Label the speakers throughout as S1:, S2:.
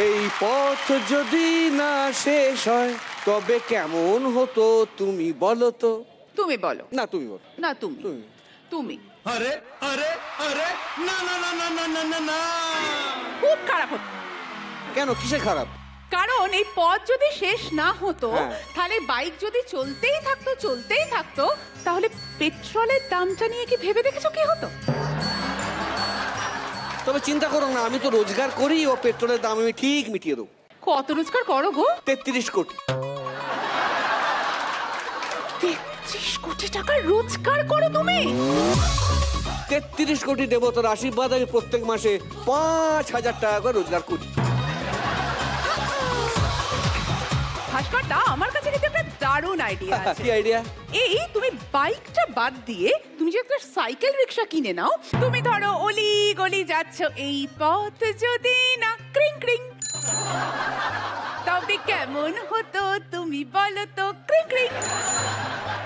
S1: এই পথ যদি না শেষ হয় তবে কেমন হতো তুমি বলো তো।
S2: তুমি বলো।
S1: না তুমি বলো।
S2: না তুমি। তুমি।
S3: আরে আরে আরে না না না না না না না,
S2: খুব খারাপ হতো।
S1: কেন, কিসে খারাপ?
S2: কারণ এই পথ যদি শেষ না হতো তাহলে বাইক যদি চলতেই থাকতো তাহলে পেট্রোলের দামটা নিয়ে কি ভেবে দেখেছো কি হতো?
S1: তবে চিন্তা করো না, আমি তো রোজগার করি, ও পেট্রোলের দাম আমি ঠিক মিটিয়ে দেবো।
S2: কত রোজগার করো গো?
S1: 33 কোটি।
S2: 33 কোটি টাকা রোজগার করো তুমি?
S1: 33 কোটি দেবো তোর আশীর্বাদ, আমি প্রত্যেক মাসে 5,000 টাকা করে রোজগার করি।
S2: ভাস্করদা, আমার কাছে কিন্তু একটা দারুণ আইডিয়া আছে।
S1: কি আইডিয়া?
S2: এই তুমি বাইকটা বাদ দিয়ে তুমি যে একটা সাইকেল রিক্সা কিনে নাও, তুমি ধরো অলি গলি যাচ্ছ, এই পথ যদি না ক্রিং ক্রিং, তবে কেমন হতো তুমি বলো তো, ক্রিং ক্রিং।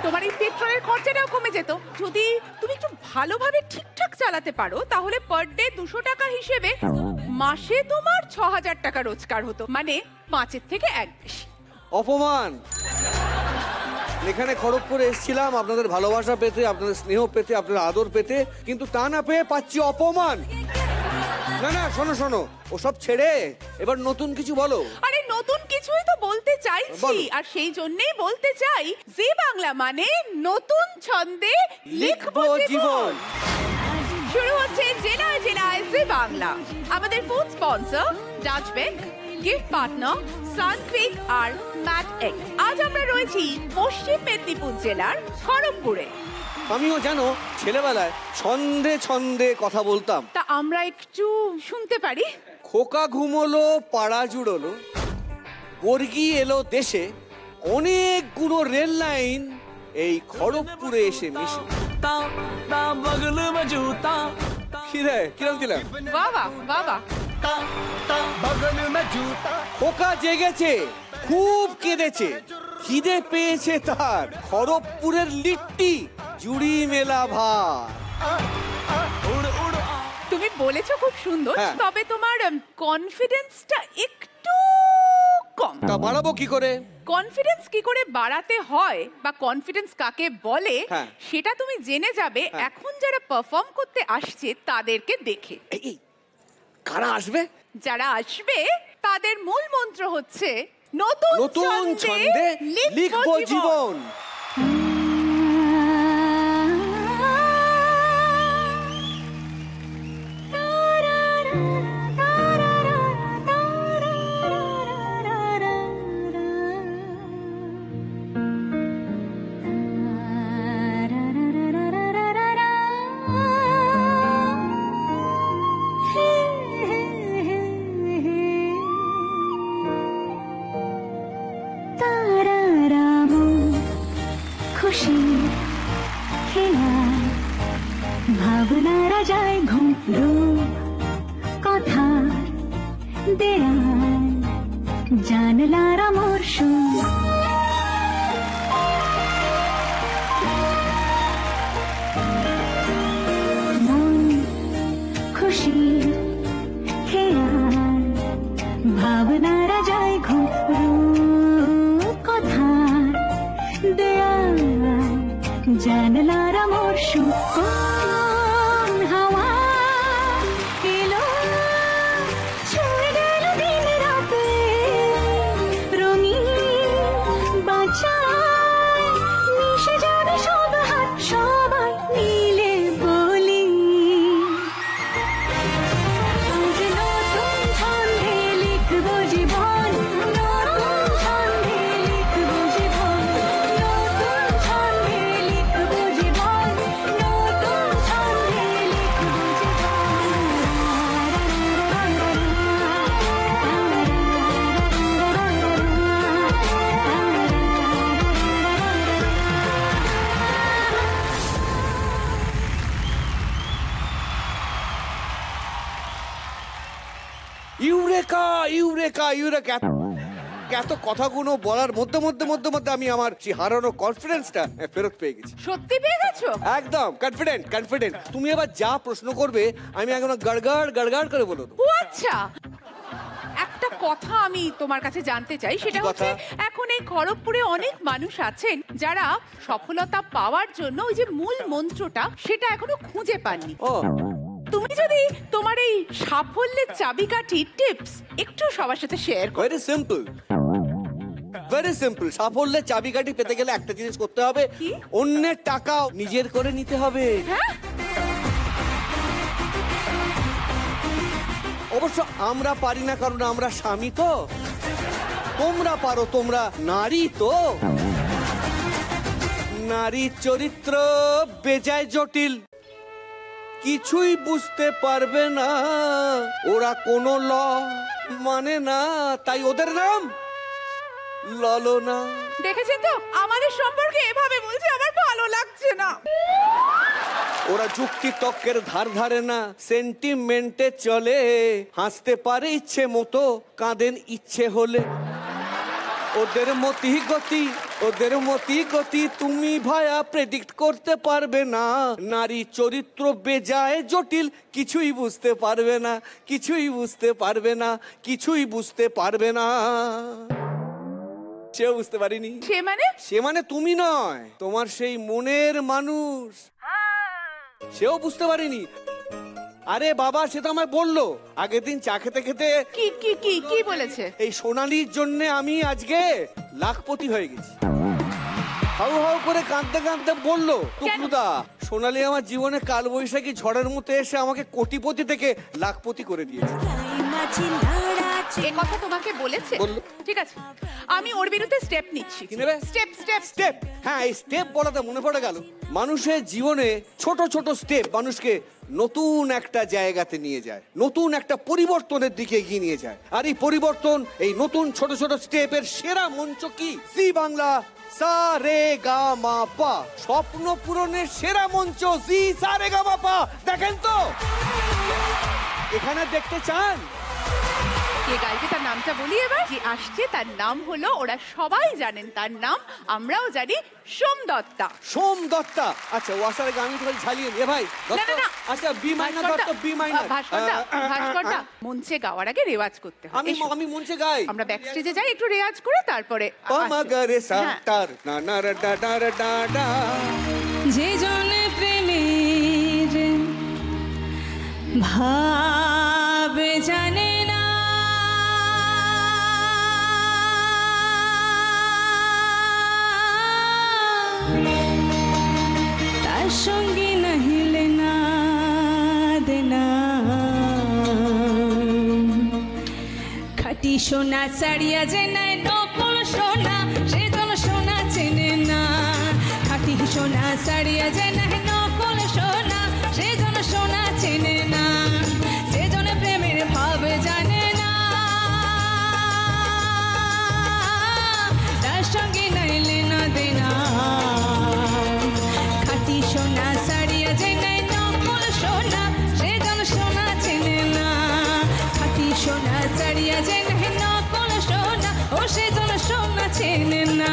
S2: তোমার এই পেট্রোলের খরচাটাও কমে যেত। যদি তুমি একটু ভালোভাবে ঠিকঠাক চালাতে পারো তাহলে পার ডে 200 টাকা হিসেবে মাসে তোমার 6,000 টাকা রোজগার হতো, মানে 5-এর থেকে 1 বেশি।
S1: অপমান। এখানে খড়গপুরে এসেছিলাম আপনাদের ভালোবাসা পেতে, আপনাদের স্নেহ পেতে, আপনাদের আদর পেতে, কিন্তু তা না পেয়ে পাচ্ছি অপমান। না না, শোনো শোনো, ওসব ছেড়ে এবার নতুন কিছু বলো।
S2: আরে নতুন কিছুই তো বলতে চাইছি, আর সেই জন্যই বলতে চাই জি বাংলা মানে নতুন ছন্দে লিখবো জীবন। শুরু হচ্ছে জেলায় জেলায় জি বাংলা। আমাদের food sponsor Dutch Bake, gift partner Sunquick আর ম্যাট এক্স। আজ আমরা রয়েছি পশ্চিম মেদিনীপুর জেলার খড়গপুরে।
S1: আমিও জানো ছেলেবেলায় ছন্দে ছন্দে কথা বলতাম।
S2: তা আমরা একটু শুনতে পারি?
S1: খোকা ঘুমোলো পাড়া জুড়োলো, বর্গি এলো দেশে, অনেকগুলো রেল লাইন এই খড়গপুরে এসে মিশে। কি রে, কিরম দিলাম?
S2: বাবা বাবা।
S1: খোকা জেগেছে, খুব কেঁদেছে, খিদে পেয়েছে তার, খড়গপুরের লিট্টি জুড়ি মেলা ভাত।
S2: তুমি বলেছো খুব সুন্দর, তবে তোমার কনফিডেন্সটা একটু কম।
S1: তা বাড়াবো কি করে?
S2: কনফিডেন্স কি করে বাড়াতে হয় বা কনফিডেন্স কাকে বলে সেটা তুমি জেনে যাবে এখন যারা পারফর্ম করতে আসছে তাদেরকে দেখে।
S1: কারা আসবে?
S2: যারা আসবে তাদের মূল মন্ত্র হচ্ছে নতুন ছন্দে লিখবো জীবন।
S4: ভাবনারা যায় ঘুমরো কথা দেয়াল জানলার আমার মন খুশি খেয়াল ভাবনারা যায় ঘুমরো কথা দেয়াল জানলার আমার হাওয়া এলো ছুঁয়ে গেল দিন রাতে রঙিন বাঁচায় মিশে যাবে সব হাত সবাই মিলে বলি আজ নতুন ছন্দে লিখবো জীবন, নতুন ছন্দে লিখবো জীবন, নতুন ছন্দে লিখবো জীবন, নতুন ছন্দে লিখবো
S1: ইউরেকা ইউরেকা ইউরেকা। এত কথাগুলো বলার মধ্যে মধ্যে মধ্যে মধ্যে আমি আমার সেই হারানো কনফিডেন্সটা ফেরত পেয়ে গেছি।
S2: সত্যি পেয়ে গেছো?
S1: একদম কনফিডেন্ট কনফিডেন্ট। তুমি এবার যা প্রশ্ন করবে আমি একদম গড়গড় গড়গড় করে বলবো।
S2: ও আচ্ছা, একটা কথা আমি তোমার কাছে জানতে চাই, সেটা হচ্ছে এখন এই খড়গপুরে অনেক মানুষ আছেন যারা সফলতা পাওয়ার জন্য ওই যে মূল মন্ত্রটা সেটা এখনো খুঁজে পাননি। তুমি যদি তোমার এই সাফল্যের চাবিকাঠি টিপস একটু সবার সাথে শেয়ার করো।
S1: Very simple, very simple. সাফল্যের চাবিকাঠি পেতে গেলে একটা জিনিস করতে হবে, অন্যের টাকা নিজের করে নিতে হবে। অবশ্য আমরা পারি না, কারণ আমরা স্বামী তো। তোমরা পারো, তোমরা নারী তো। নারীর চরিত্র বেজায় জটিল, কিছুই বুঝতে পারবে না ওরা, কোনো ল মানে না, তাই ওদের নাম ললনা।
S2: দেখেছেন তো আমাদের সম্পর্কে এভাবে বলছে, আমার ভালো লাগছে না।
S1: ওরা যুক্তি তর্কের ধার ধারে না, সেন্টিমেন্টে চলে। হাসতে পারে ইচ্ছে মতো, কাঁদেন ইচ্ছে হলে। ওদের মতি গতি, ওদের মতি গতি তুমি ভায়া প্রেডিক্ট করতে পারবে না। নারী চরিত্র বেজায় জটিল, কিছুই বুঝতে পারবে না, কিছুই বুঝতে পারবে না, কিছুই বুঝতে পারবে না। সেও বুঝতে পারিনি। সে মানে তুমি নয়, তোমার সেই মনের মানুষ, সেও বুঝতে পারিনি। আরে বাবা, সে তো আমায় বললো আগের দিন চা খেতে খেতে।
S2: কি বলেছে?
S1: এই সোনালির জন্য আমি আজকে লাখপতি হয়ে গেছি। হাউ হাউ করে কাঁদতে কাঁদতে বললো, টুকলুদা সোনালি আমার জীবনে কালবৈশাখী ঝড়ের মতো এসে আমাকে কোটিপতি থেকে লাখপতি করে দিয়েছে।
S2: এ কথা তোমাকে বলেছে?
S1: বললো।
S2: ঠিক আছে, আমি ওর বিরুদ্ধে স্টেপ নিচ্ছি।
S1: কি নেবে?
S2: Step step
S1: step. হ্যাঁ, এই স্টেপ বলাতে মনে পড়ে গেল, মানুষের জীবনে ছোট ছোট স্টেপ মানুষকে নতুন একটা জায়গাতে নিয়ে যায়, নতুন একটা পরিবর্তনের দিকে এগিয়ে নিয়ে যায়। আর এই পরিবর্তন, এই নতুন ছোট ছোট স্টেপের সেরা মঞ্চ কি? জি বাংলা সা রে গা মা পা, স্বপ্ন পূরণের সেরা মঞ্চ জি সা রে গা মা পা। দেখেন তো, এখানে দেখতে চান?
S2: কে গাইবে তার নামটা বলি এবার। যে আসছে তার নাম হলো, ওরা সবাই জানেন তার নাম, আমরাও জানি, সোম দত্তা।
S1: সোম দত্তা। আচ্ছা, ও আসার আগে আমি তো ঝালিয়ে এ ভাই।
S2: না।
S1: আচ্ছা, B minor Dutta, B minor.
S2: ভাস্করদা, মঞ্চে গাওয়ার আগে রেওয়াজ করতে হয়।
S1: আমি মঞ্চে গাই।
S2: আমরা ব্যাক স্টেজে যাই, একটু রেওয়াজ করে তারপরে।
S1: পামাগারে সাতার না না রা ডা ডা রা ডা ডা।
S4: যে জনে প্রেমের ভাব জানে না, তার সঙ্গে নাহিলে না দেনা। খাঁটি সোনা ছাড়িয়া যে নাই নকল সোনা, সে জন সোনা চেনে না। খাঁটি সোনা ছাড়িয়া যে নাই নকল সোনা, সে জন সোনা চেনে না। যে জন প্রেমের ভাব জানে না, তার সঙ্গে নাইলে না দেনা। খাঁটি সোনা ছাড়িয়া যে নাই নকল সোনা, সে জন সোনা চেনে না। খাঁটি সোনা ছাড়িয়া যে নাই নকল সোনা, ও সে জন সোনা চেনে না।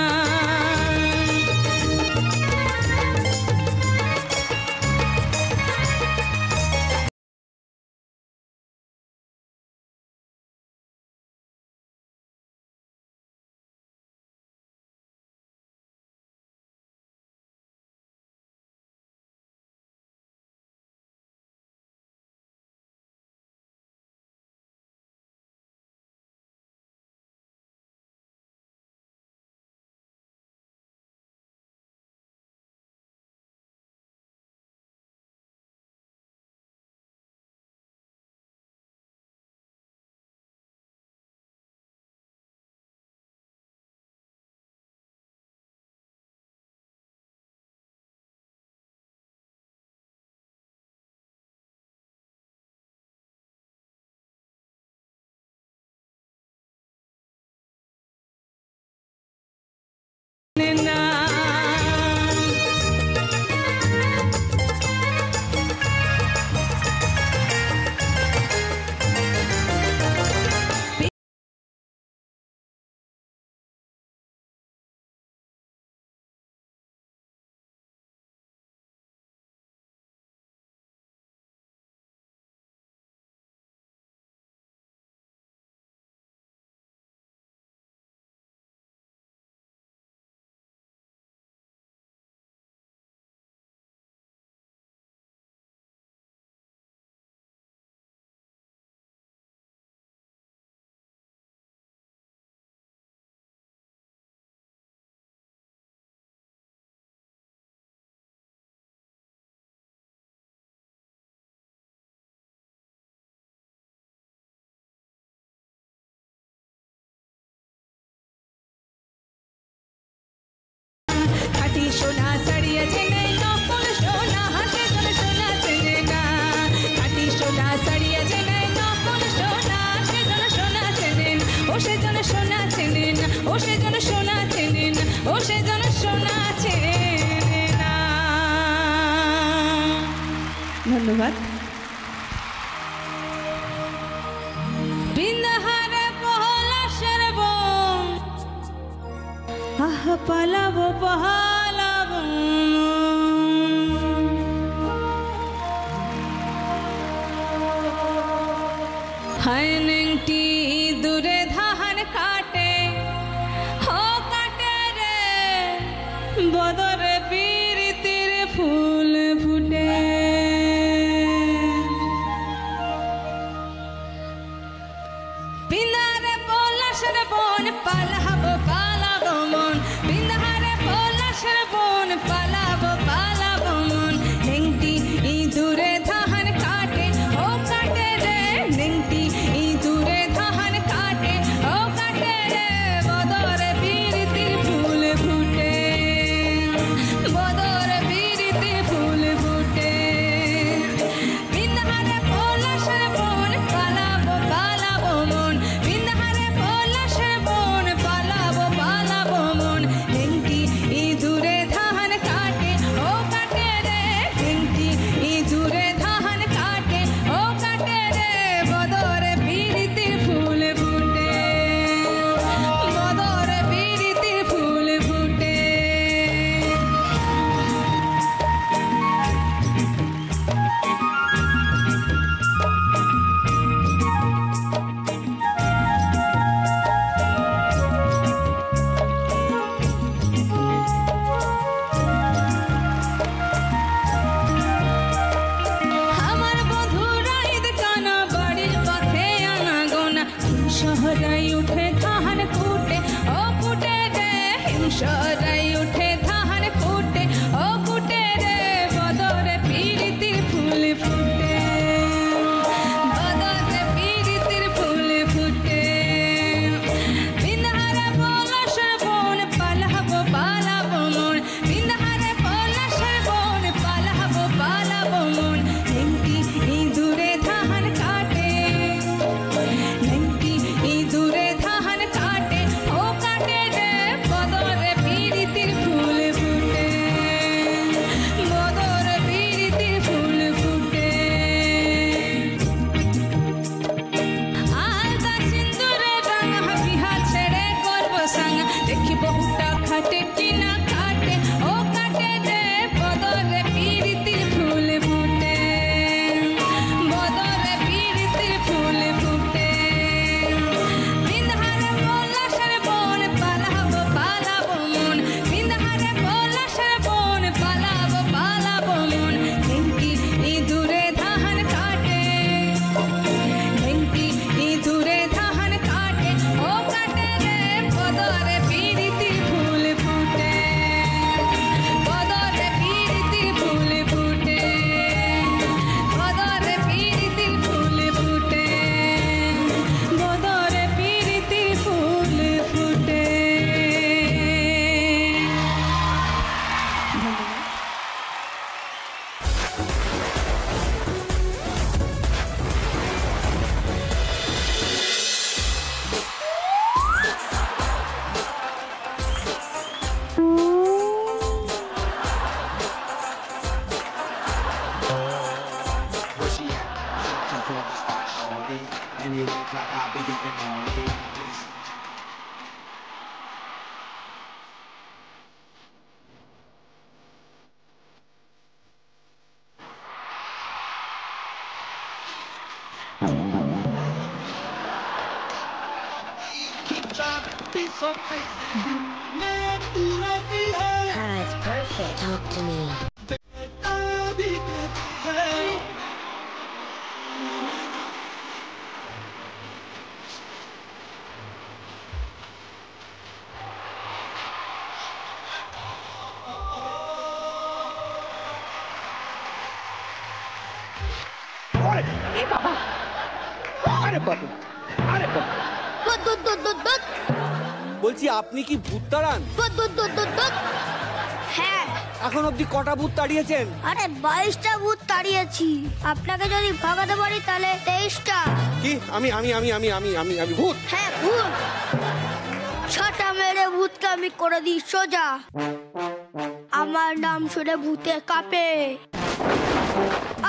S4: সেজন্য সোনা চেনে না, ও সেজন্য সোনা চেনে না। ধন্যবাদ। বিন্দাহারে পলাশের বন, আহ পালাবো পালাবো, হায় নেংটি দূরে ধান কাটে, ও কাটে রে বদরে প্রীতির ফুল ফুটে। বিন্দাহারে পলাশের বন, পালাবো পালাবো মন, বিন্দাহারে পলাশের বন, পালাবো পালাবো মন। নেংটি দূরে ধান কাটে, ও কাটে রে নেংটি দূরে ধান কাটে, ও কাটে রে বদরে প্রীতির ফুল ফুটে, বদরে প্রীতির ফুল ফুটে। বিন্দাহারে পলাশের বন, পালাবো পালাবো মন, বিন্দাহারে পলাশের বন, পালাবো পালাবো মন। নেংটি দূরে ধান কাটে, ও কাটে রে নেংটি দূরে ধান কাটে, ও কাটে রে বদরে প্রীতির ফুল ফুটে, বদরে প্রীতির ফুল ফুটে। আমার বন্ধুরা ঈদ কানা বাড়ির পথে আনাগোনা, হিমশহরাই উঠে ধান কুটে, ও কুটে রে হিমশহরাই উঠে ধান কুটে, ও কুটে রে বদরে প্রীতির ফুল ফুটে, বদরে প্রীতির ফুল ফুটে। বিন্দাহারে পলাশের বন, পালাবো পালাবো মন, বিন্দাহারে পলাশের বন, পালাবো পালাবো মন। নেংটি দূরে ধান কাটে, নেংটি দূরে ধান কাটে, ও কাটে রে বদরে প্রীতির ফুল ফুটে, বদরে প্রীতির ফুল ফুটে। আলতা সিন্দুরে রাঙা বিহা ছেড়ে করবো সাঙ্গা, দেখি বহুটা খাটে কিনা কাটে, ও কাটে রে বদরে প্রীতির ফুল ফুটে, বদরে প্রীতির ফুল ফুটে। বিন্দাহারে পলাশের বন, পালাবো পালাবো মন, বিন্দাহারে পলাশের বন, পালাবো পালাবো মন। নেংটি দূরে ধান কাটে, নেংটি দূরে ধান কাটে, ও কাটে রে বদরে প্রীতির ফুল ফুটে, বদরে প্রীতির ফুল ফুটে, বদরে প্রীতির ফুল ফুটে, বদরে প্রীতির ফুল ফুটে।
S5: It's perfect. Talk to me.
S1: বলছি আপনি কি ভূত তাড়ান?
S6: হ্যাঁ,
S1: এখন অবধি কটা ভূত তাড়িয়েছেন?
S6: আরে 22টা ভূত তাড়িয়েছি। আপনাকে যদি ভাগাতে পারি তাহলে 23টা।
S1: কি আমি আমি আমি আমি আমি আমি আমি ভূত?
S6: হ্যাঁ, ভূত। ছটা মেরে ভূতকে আমি করে দিই সোজা। আমার নাম শুনে ভূতে কাঁপে।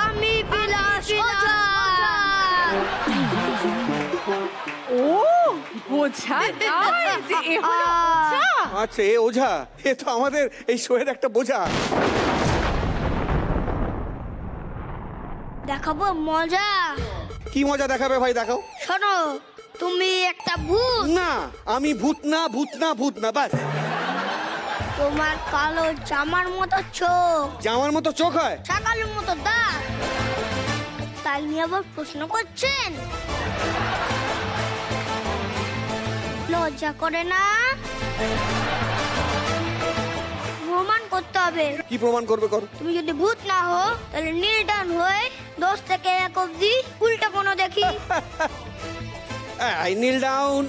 S6: আমি বিলাস ওঝা।
S2: ও বোঝা যায় যে এ হলো ওঝা।
S1: আচ্ছা, এ ওঝা, এ তো আমাদের এই শোয়ের একটা বোঝা।
S6: দেখাবো মজা।
S1: কি মজা দেখাবে ভাই, দেখাও।
S6: শোনো, তুমি একটা ভূত।
S1: না, আমি ভূত না, ভূত না, ভূত না, বাস।
S6: তোমার কালো জামার মতো চোখ,
S1: জামার মতো চোখ হয়,
S6: ছাগলের মতো দাঁত, তাই নিয়ে আবার প্রশ্ন করছেন? লজ্জা করে না? প্রমাণ করতে হবে।
S1: কি প্রমাণ করবে, করো।
S6: তুমি যদি ভূত না হো তাহলে নীল ডান হয়ে 10 থেকে 1 অবধি উল্টা কোনো দেখি।
S1: I kneel down.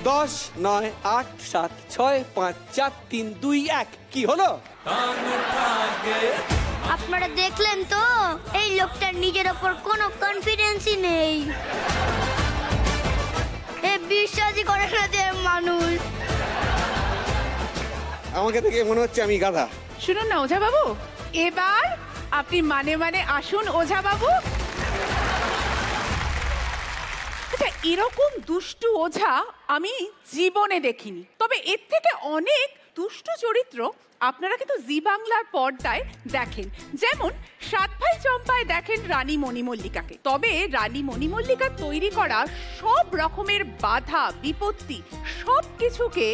S1: 10, 9, 8, 7, 6, 5, 4, 3, 2, 1। কি হলো?
S6: আপনারা দেখলেন তো, এই লোকটার নিজের ওপর কোনো কনফিডেন্সই নেই। এ বিশ্বাসই করে না যে মানুষ।
S1: আমাকে দেখে মনে হচ্ছে আমি গাধা।
S2: শুনুন না ওঝা বাবু, এবার আপনি মানে মানে আসুন ওঝা বাবু। আচ্ছা, এরকম দুষ্টু ওঝা আমি জীবনে দেখিনি। তবে এর থেকে অনেক দুষ্টু চরিত্র আপনারা কিন্তু জি বাংলার পর্দায় দেখেন। যেমন 7 ভাই চম্পায় দেখেন রানী মণিমল্লিকাকে। তবে রানী মণিমল্লিকার তৈরি করা সব রকমের বাধা বিপত্তি সব কিছুকে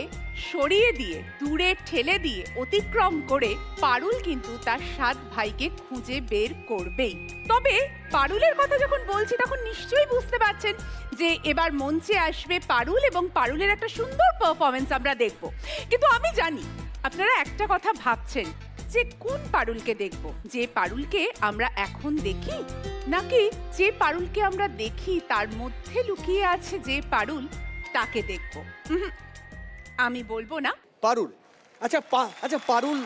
S2: সরিয়ে দিয়ে, দূরে ঠেলে দিয়ে, অতিক্রম করে পারুল কিন্তু তার 7 ভাইকে খুঁজে বের করবেই। তবে পারুলের কথা যখন বলছি তখন নিশ্চয়ই বুঝতে পারছেন যে এবার মঞ্চে আসবে পারুল এবং পারুলের একটা সুন্দর পারফরমেন্স আমরা দেখব। কিন্তু আমি জানি আপনারা একটা কথা ভাবছেন যে কোন পারুলকে দেখব, যে পারুলকে আমরা এখন দেখি নাকি যে পারুলকে আমরা দেখি তার মধ্যে লুকিয়ে আছে যে পারুল, তাকে দেখব। আমি বলবো না।
S1: পারুল, আচ্ছা আচ্ছা পারুল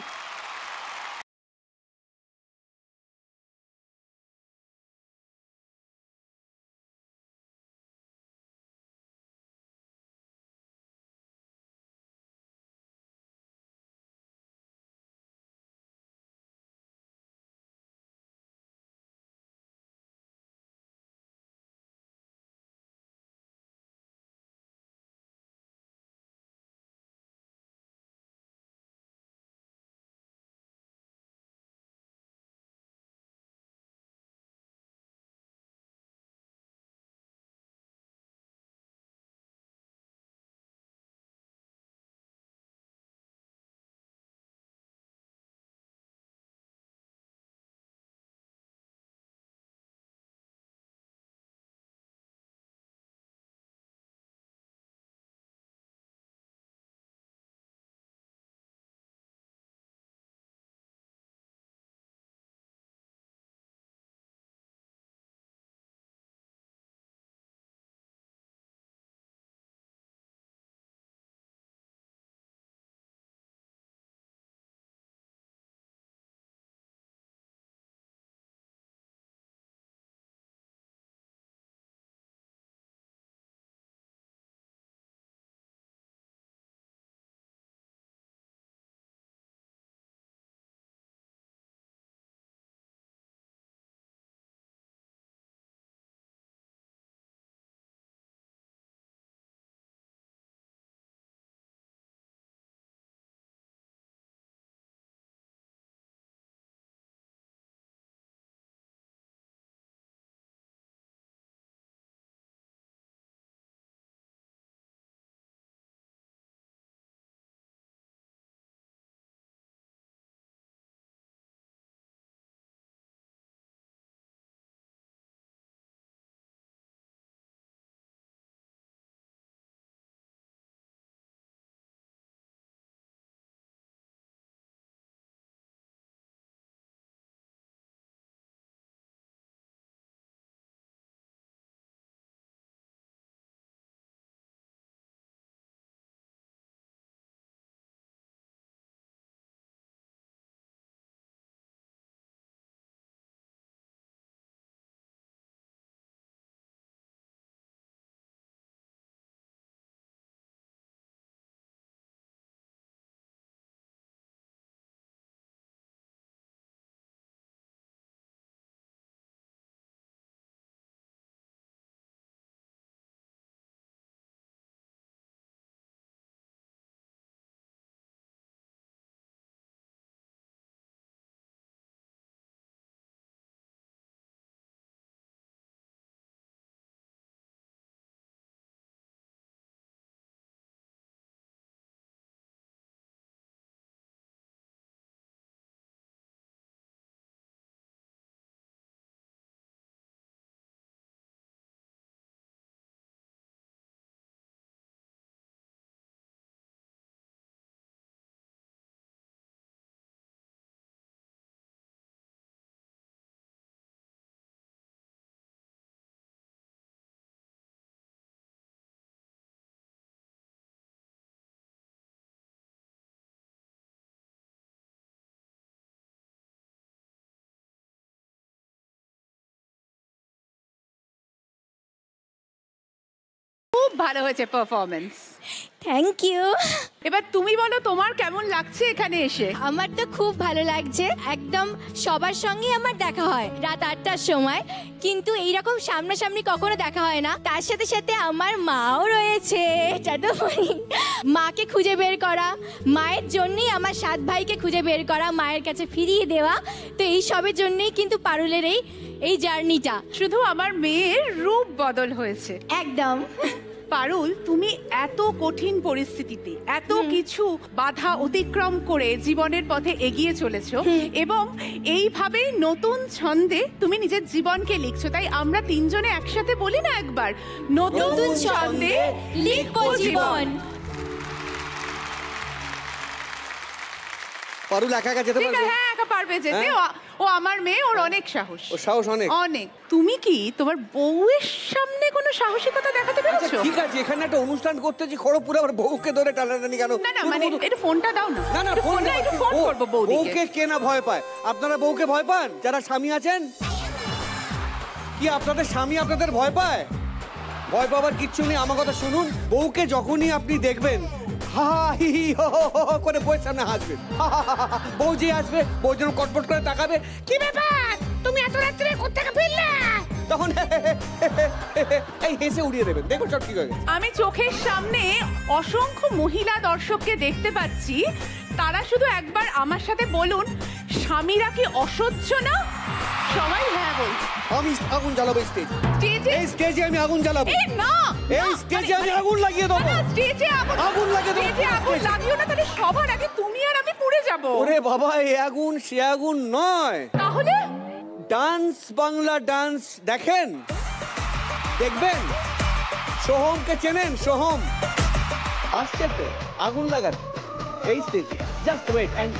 S2: ভালো হয়েছে পারফরমেন্স।
S7: Thank you.
S2: এবার তুমি বলো তোমার কেমন লাগছে এখানে এসে?
S7: আমার তো খুব ভালো লাগছে, একদম সবার সঙ্গেই আমার দেখা হয় রাত 8টার সময়, কিন্তু এইরকম সামনাসামনি কখনো দেখা হয় না। তার সাথে সাথে আমার মাও রয়েছে, এটা তো মাকে খুঁজে বের করা, মায়ের জন্যই আমার 7 ভাইকে খুঁজে বের করা, মায়ের কাছে ফিরিয়ে দেওয়া, তো এই সবের জন্যই কিন্তু পারুলের এই জার্নিটা।
S2: শুধু আমার মেয়ের রূপ বদল হয়েছে
S7: একদম।
S2: পারুল, তুমি এত কঠিন পরিস্থিতিতে এত কিছু বাধা অতিক্রম করে জীবনের পথে এগিয়ে চলেছো এবং এইভাবেই নতুন ছন্দে তুমি নিজের জীবনকে লিখছো। তাই আমরা তিনজনে একসাথে বলি না একবার, নতুন ছন্দে লিখবো জীবন।
S1: পারুল একা একা যেতে পারবে?
S2: হ্যাঁ, একা পারবে যেতে। ও আমার মেয়ে, ওর অনেক সাহস।
S1: ও সাহস অনেক
S2: অনেক। তুমি কি তোমার বউয়ের সামনে কোনো সাহসিকতা দেখাতে পেরেছো?
S1: ঠিক আছে, এখানে একটা অনুষ্ঠান করতেছি, খড়গপুরে আবার বউকে ধরে টানাটানি কেন?
S2: না মানে একটু ফোনটা দাও না।
S1: না
S2: একটু ফোন করবো বউদিকে।
S1: বউকে কে না ভয় পায়? আপনারা বউকে ভয় পান যারা স্বামী আছেন? কি আপনাদের স্বামী আপনাদের ভয় পায়? ভয় পাবার কিচ্ছু নেই, আমার কথা শুনুন। বউকে যখনই আপনি দেখবেন হা হি হি হো হো করে বউয়ের সামনে হাসবেন। বউ যে আসবে, বউ যেন কটপট করে তাকাবে, কি ব্যাপার তুমি এত রাত্রে কোত্থেকে ফিরলে, তখন এই হেসে উড়িয়ে দেবেন, দেখুন সব ঠিক হয়ে গেছে।
S2: আমি চোখের সামনে অসংখ্য মহিলা দর্শককে দেখতে পাচ্ছি, তারা শুধু একবার আমার সাথে বলুন, স্বামীরা কি অসহ্য না? সবাই হ্যাঁ বলছে।
S1: আমি আগুন জ্বালাবো স্টেজে, এই স্টেজে আমি আগুন জ্বালাবো।
S2: এই না,
S1: এই স্টেজে আমি আগুন লাগিয়ে দেবো।
S2: না, স্টেজে আগুন লাগিয়ে দেবো। স্টেজে আগুন লাগিও না, তাহলে সবার আগে তুমি আর আমি পুড়ে যাব।
S1: ওরে বাবা, এই আগুন সে আগুন নয়।
S2: তাহলে
S1: ডান্স বাংলা ডান্স দেখেন, দেখবেন। সোহমকে চেনেন? সোহম আসছে তো আগুন লাগাতে এই স্টেজে। জাস্ট ওয়েট এন্ড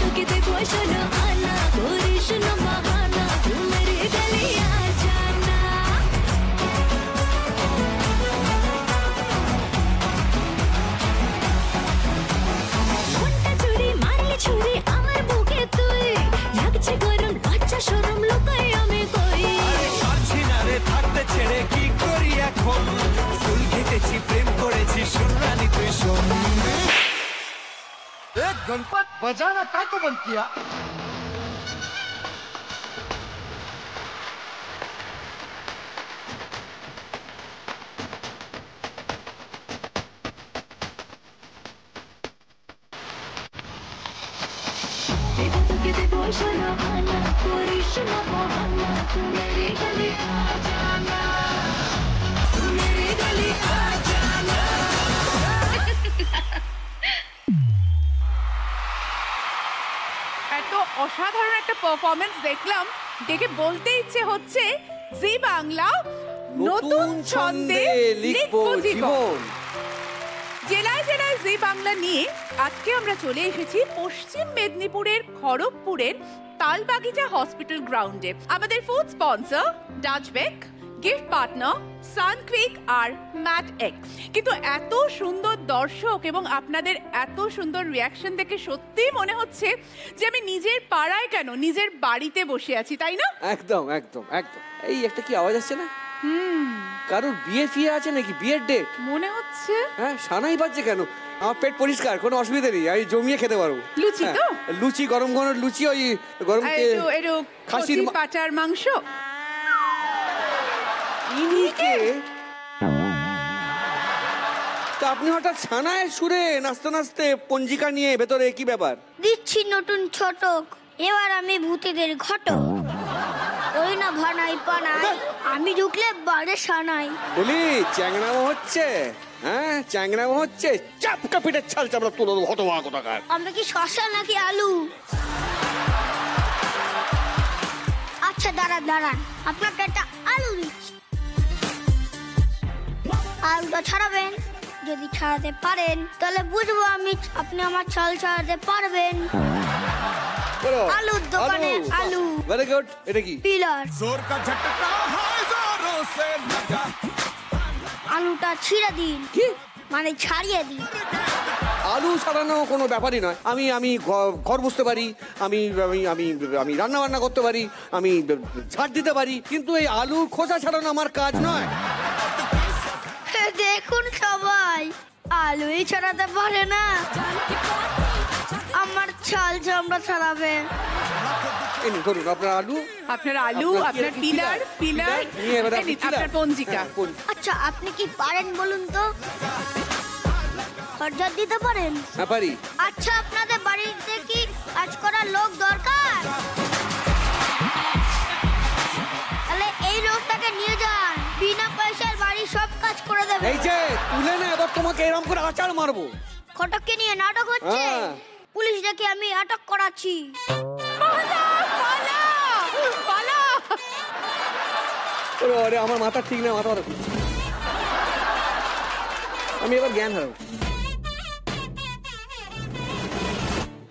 S4: তোকে দেবো শোনো আনা করিস না বাহানা তুই মেরে গলি আ জানা ঘন্টা চুরি মারলি ছুরি আমার বুকে তুই লাগছে গরম বাচ্চা শরম লুকাই আমি কই
S3: পারছি না রে থাকতে ছেড়ে কি করি এখন ফুল খেতেছি প্রেম করেছি শুনরানি তুই শোন
S8: एक गणपत बजाना का को बंद किया
S4: তোকে দেবো শোনো আনা করিস না বাহানা তুই মেরে গলি আ জানা তুই মেরে গলি আ জানা
S2: এত অসাধারণ একটা পারফরমেন্স দেখলাম, দেখে বলতে ইচ্ছে হচ্ছে জি বাংলা নতুন ছন্দে লিখবো জীবন। জেলায় জেলায় জি বাংলা নিয়ে আজকে আমরা চলে এসেছি পশ্চিম মেদিনীপুরের খড়গপুরের তালবাগিচা হসপিটাল গ্রাউন্ডে। আমাদের food sponsor ডাচবেক, gift partner Sunquick আর ম্যাট এক্স। কিন্তু এত সুন্দর দর্শক এবং আপনাদের এত সুন্দর রিয়াকশন দেখে সত্যিই মনে হচ্ছে যে আমি নিজের পাড়ায় কেন নিজের বাড়িতে বসে আছি, তাই না?
S1: একদম একদম একদম। এই একটা কি আওয়াজ আসছে না? কারোর বিয়ে ফিয়ে আছে নাকি, বিয়ের ডেট
S2: মনে হচ্ছে।
S1: হ্যাঁ, সানাই বাজছে কেন? আমার পেট পরিষ্কার, কোনো অসুবিধা নেই, আমি জমিয়ে খেতে পারবো।
S2: লুচি তো?
S1: হ্যাঁ, লুচি, গরম গরম লুচি, ওই গরম খাসির
S2: পাটার মাংস।
S1: ইনিকে তা আপনি হঠাৎ ছানায় সুরে নাচতে নাচতে পঞ্জিকা নিয়ে ভেতরে, কি ব্যাপার?
S6: দিচ্ছি নতুন ছটক, এবার আমি ভূতেদের ঘটক। ওই না ভানাই পানাই, আমি ঢুকলে বাড়ে সানাই।
S1: বলি চ্যাংড়ামো হচ্ছে? হ্যাঁ, চ্যাংড়ামো হচ্ছে। চাপকা পিঠের ছাল চাপড়া তুলো হতবা কোথাকার।
S6: আমরা কি শশা নাকি আলু? আচ্ছা দাঁড়ান দাঁড়ান, আপনাকে একটা আলু দিচ্ছি। আলুটা ছাড়াবেন, যদি ছাড়াতে পারেন তাহলে বুঝবো আপনি আমার চাল ছাড়াতে পারবেন। আলুর দোকানে আলু।
S1: Very good. এটা কি?
S6: পিলার।
S3: जोर का झटका है जोरों से लगा
S6: আলুটা ছিঁড়ে দিন।
S1: কি
S6: মানে ছাড়িয়ে দিন।
S1: আলু ছাড়ানো কোনো ব্যাপারই নয়। আমি আমি ঘর বুঝতে পারি, আমি আমি আমি আমি রান্না বান্না করতে পারি, আমি ছাড় দিতে পারি, কিন্তু এই আলুর খোসা ছাড়ানো আমার কাজ নয়।
S6: দেখুন সবাই, আলুই ছাড়াতে পারে না, আমার ছাল চামড়া ছাড়াবে।
S1: এই নিন, ধরুন আপনার আলু,
S2: আপনার আলু,
S1: আপনার
S2: আপনার পিলার, পিলার,
S1: নিয়ে এবার আপনি
S2: আপনার পঞ্জিকা।
S1: হ্যাঁ,
S6: আচ্ছা আপনি কি পারেন বলুন তো? খরচা দিতে পারেন?
S1: হ্যাঁ পারি।
S6: আচ্ছা আপনাদের বাড়িতে কি কাজ করার লোক দরকার? তাহলে এই লোকটাকে নিয়ে যান, বিনা পয়সার বাড়ি সব কাজ করে দেবে।
S1: এই যে তুলে না, এবার তোমাকে এরকম করে আচার মারবো।
S6: ফটককে নিয়ে নাটক হচ্ছে,
S1: হ্যাঁ।
S6: পুলিশ ডেকে আমি আটক করাচ্ছি।
S2: পালা, পালা, পালা।
S1: ওরে ওরে, আমার মাথা ঠিক না, মাথা মাথা ঘুরছে। আমি এবার জ্ঞান হারাবো,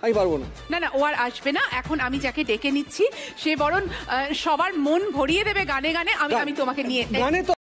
S1: আমি পারবো না।
S2: না না, ও আর আসবে না। এখন আমি যাকে ডেকে নিচ্ছি সে বরং সবার মন ভরিয়ে দেবে গানে গানে। আমি তোমাকে নিয়ে
S1: গানে তো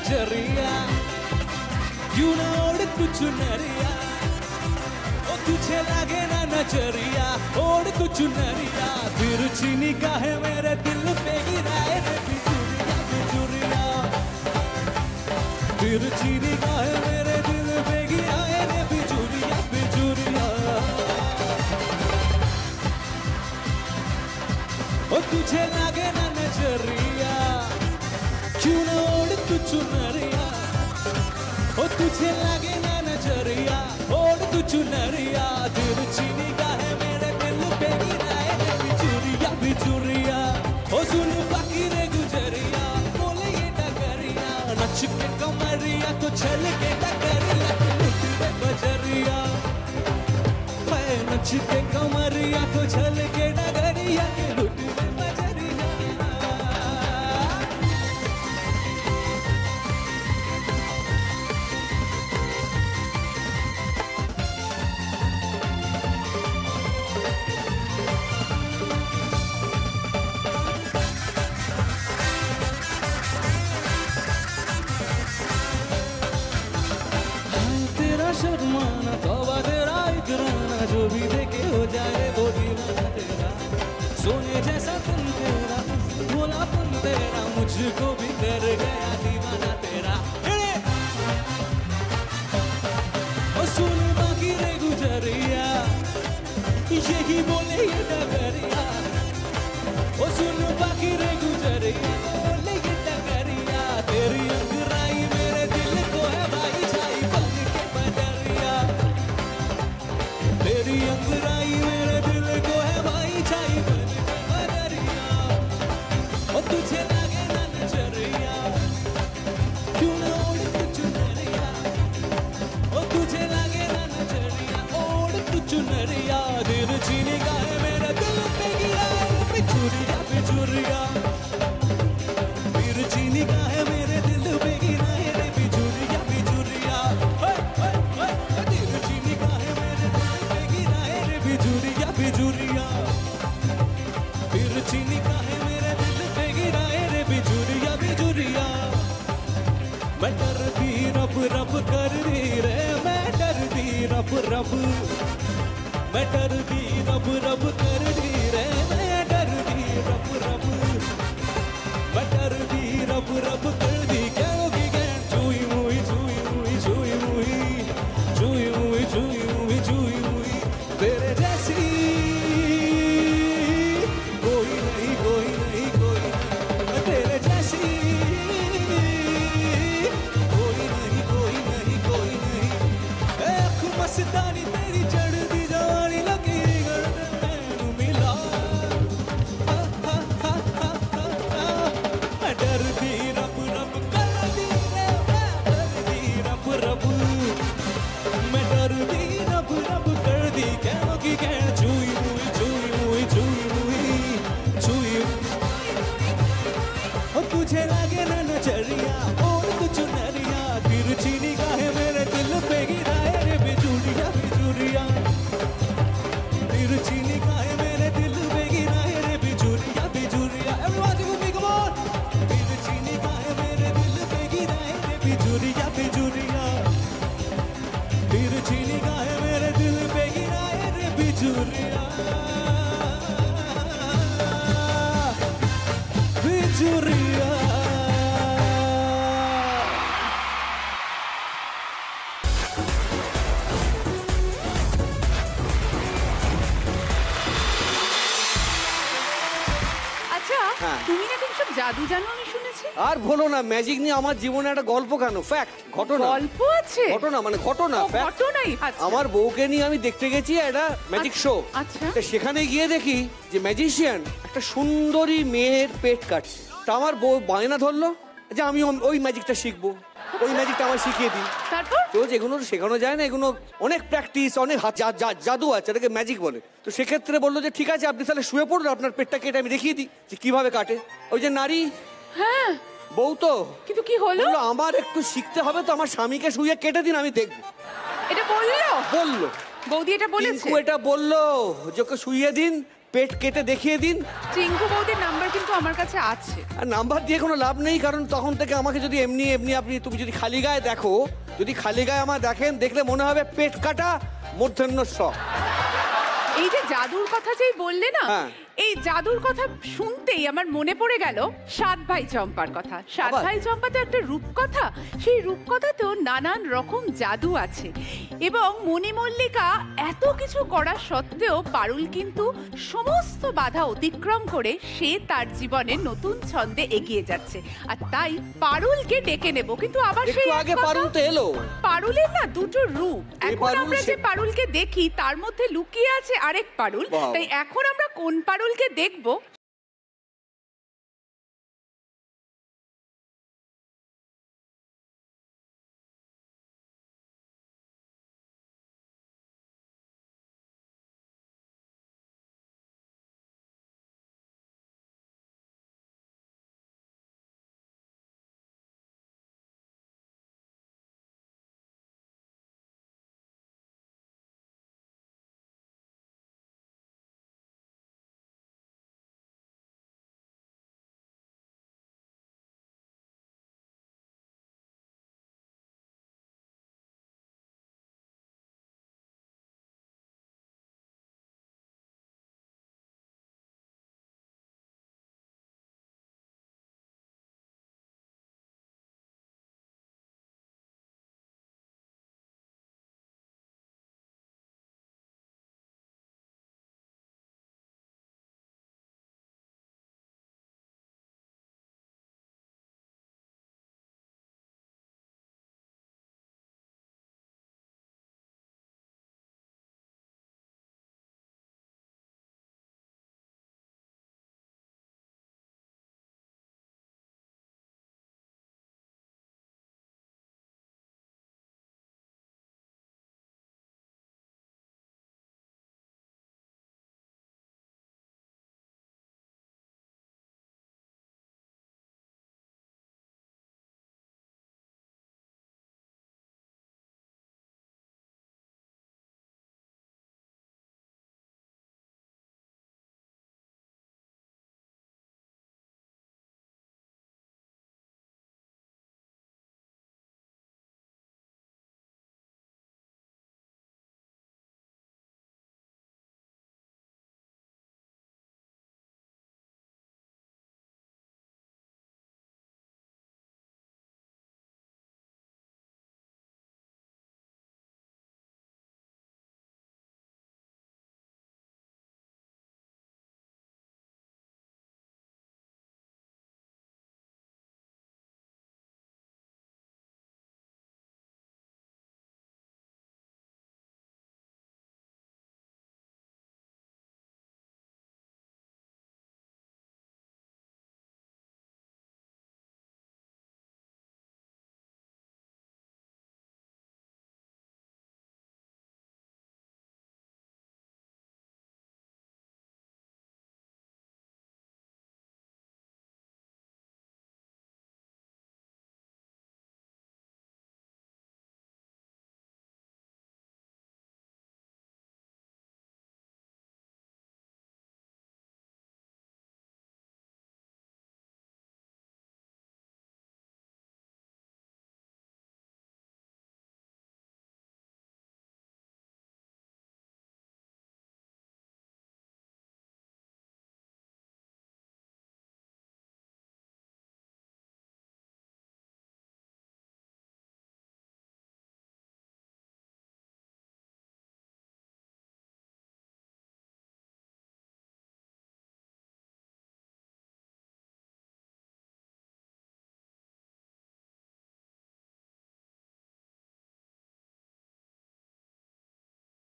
S3: नजरिया क्यों ना ओढ़ तू चुनरिया ओ तुझे लगे ना नजरिया ओढ़ तू चुनरिया तिरछी निगाहें मेरे दिल पे गिराए रे बिजुरिया बिजुरिया तिरछी निगाहें मेरे दिल पे गिराए रे बिजुरिया बिजुरिया ओ तुझे लगे ना नजरिया क्यों ना ओढ़ तू चुनरिया ओ तुझे लगे ना नजरिया ओढ़ तू चुनरिया तिरछी निगाहें मेरे दिल पे गिराए रे बिजुरिया बिजुरिया ओ सुन बाकी रे गुजरिया बोले ये डगरिया नच के कमरिया तो चल के डगरिया लुट दे बजरिया मैं नच के कमरिया तो चल के डगरिया लुट दे बजरिया शर्माना तौबा तेरा इकराना जो भी देखे हो जाए वो दीवाना तेरा सोने जैसा तुम तेरा भोलापन तेरा मुझको भी कर गया दीवाना तेरा ओ सुन बाकी रे गुजरिया यही बोले ये डगरिया ओ सुन बाकी रे गुजरिया बोले ये डगरिया तेरी अंगराई मेरे दिल को है भाई जाई तेरी अंगराई मेरे दिल को है भाई छाई बन के बदरिया ओ तुझे लगे ना नजरिया क्यों ना ओढ़ तू चुनरिया ओ तुझे लगे ना नजरिया ओढ़ तू चुनरिया दिल चीनी का है मेरा दिल पे गिरा बिजुरिया बिजुरिया दिल चीनी का है मेरे दिल पे गिरा रे बिजुरिया बिजुरिया दिल चीनी का है मेरे बिजुरिया बिजुरिया तिरछी निगाहें मेरे दिल पे गिराए रे बिजुरिया बिजुरिया मैं डरती रब रब कर रही रे मैं डरती रब रब मैं डरती रब रब कर रही रे मैं डरती रब रब मैं डरती रब रब कर दी क्योंकि गैर चुई मुई चुई मुई चुई मुई चुई मुई चुई मुई चुई मुई तेरे जैसी कोई नहीं कोई नहीं कोई नहीं तेरे जैसी कोई नहीं कोई नहीं कोई नहीं एक मस्तानी तेरी चढ़ती जवानी लगी गर्दन मिला मैं डरती रब रब कर दी रे मैं डरती रब रब मैं डरती रब रब कर दी क्योंकि कह चुई मुई चुई मुई चुई मुई चुई और तुझे लगे ना नजरिया और कुछ नरिया तिरछी निगाहें मेरे दिल पे गिराए रे बिजुरिया बिजुरिया तिरछी निगाहें मेरे दिल पे गिराए रे बिजुरिया बिजुरिया everybody with me come on तिरछी निगाहें मेरे दिल पे गिराए रे बिजुरिया बिजुरिया तिरछी निगाहें मेरे दिल पे गिराए रे बिजुरिया बिजुरिया
S2: আচ্ছা
S1: হ্যাঁ।
S2: তুমি নাকি সব জাদু জানো আমি শুনেছি
S1: আর বলো না ম্যাজিক নিয়ে আমার জীবনে একটা গল্প কেন ফ্যাক্ট ঘটনা
S2: গল্প আছে
S1: ঘটনা মানে ঘটনা
S2: ও,
S1: fact।
S2: ঘটনাই আচ্ছা
S1: আমার বউকে নিয়ে আমি দেখতে গেছি একটা ম্যাজিক শো
S2: আচ্ছা।
S1: সেখানে গিয়ে দেখি যে ম্যাজিশিয়ান একটা সুন্দরী মেয়ের পেট কাটছে তা আমার বউ বায়না ধরলো যে আমি ওই ম্যাজিকটা শিখবো ওই ম্যাজিকটা আমার শিখিয়ে দিই
S2: তারপর
S1: তো যেগুলো শেখানো যায় না এগুলো অনেক প্র্যাকটিস অনেক জাদু আছে এটাকে ম্যাজিক বলে তো সেক্ষেত্রে বললো যে ঠিক আছে আপনি তাহলে শুয়ে পড়ুন আপনার পেটটা কেটে আমি দেখিয়ে দিই যে কিভাবে কাটে ওই যে নারী
S2: হ্যাঁ
S1: বউ তো
S2: কিন্তু কি হলো
S1: বললো আমার একটু শিখতে হবে তো আমার স্বামীকে শুয়ে কেটে দিন আমি দেখবো
S2: এটা বললো
S1: বললো
S2: বৌদি এটা বলেছে
S1: টিঙ্কু এটা বললো যে ওকে শুইয়ে দিন পেট কেটে দেখিয়ে দিন।
S2: টিঙ্কু বৌদির নাম্বার কিন্তু আমার কাছে আছে।
S1: আর নাম্বার দিয়ে কোনো লাভ নেই, কারণ তখন থেকে আমাকে যদি এমনি তুমি যদি খালি গায়ে দেখো, যদি খালি গায়ে আমার দেখেন, দেখলে মনে হবে পেট কাটা মূর্ধন্য স।
S2: এই যে জাদুর কথা যেই বললে না,
S1: হ্যাঁ।
S2: এই জাদুর কথা শুনতেই আমার মনে পড়ে গেল সাত ভাই চম্পার কথা। সাত
S1: আবার?
S2: ভাই চম্পা তো একটা রূপকথা, সেই রূপকথাতেও নানান রকম জাদু আছে। এবং মণিমল্লিকা এত কিছু করা সত্ত্বেও পারুল কিন্তু সমস্ত বাধা অতিক্রম করে সে তার জীবনে নতুন ছন্দে এগিয়ে যাচ্ছে। আর তাই পারুলকে ডেকে নেব, কিন্তু আবার সেই
S1: একটু আগে পারুল তো এলো।
S2: পারুলের না দুটো রূপ, এখন
S1: পারুল
S2: আমরা যে পারুলকে দেখি তার মধ্যে লুকিয়ে আছে আরেক পারুল।
S1: বাহ।
S2: তাই এখন আমরা কোন পারুলকে দেখব?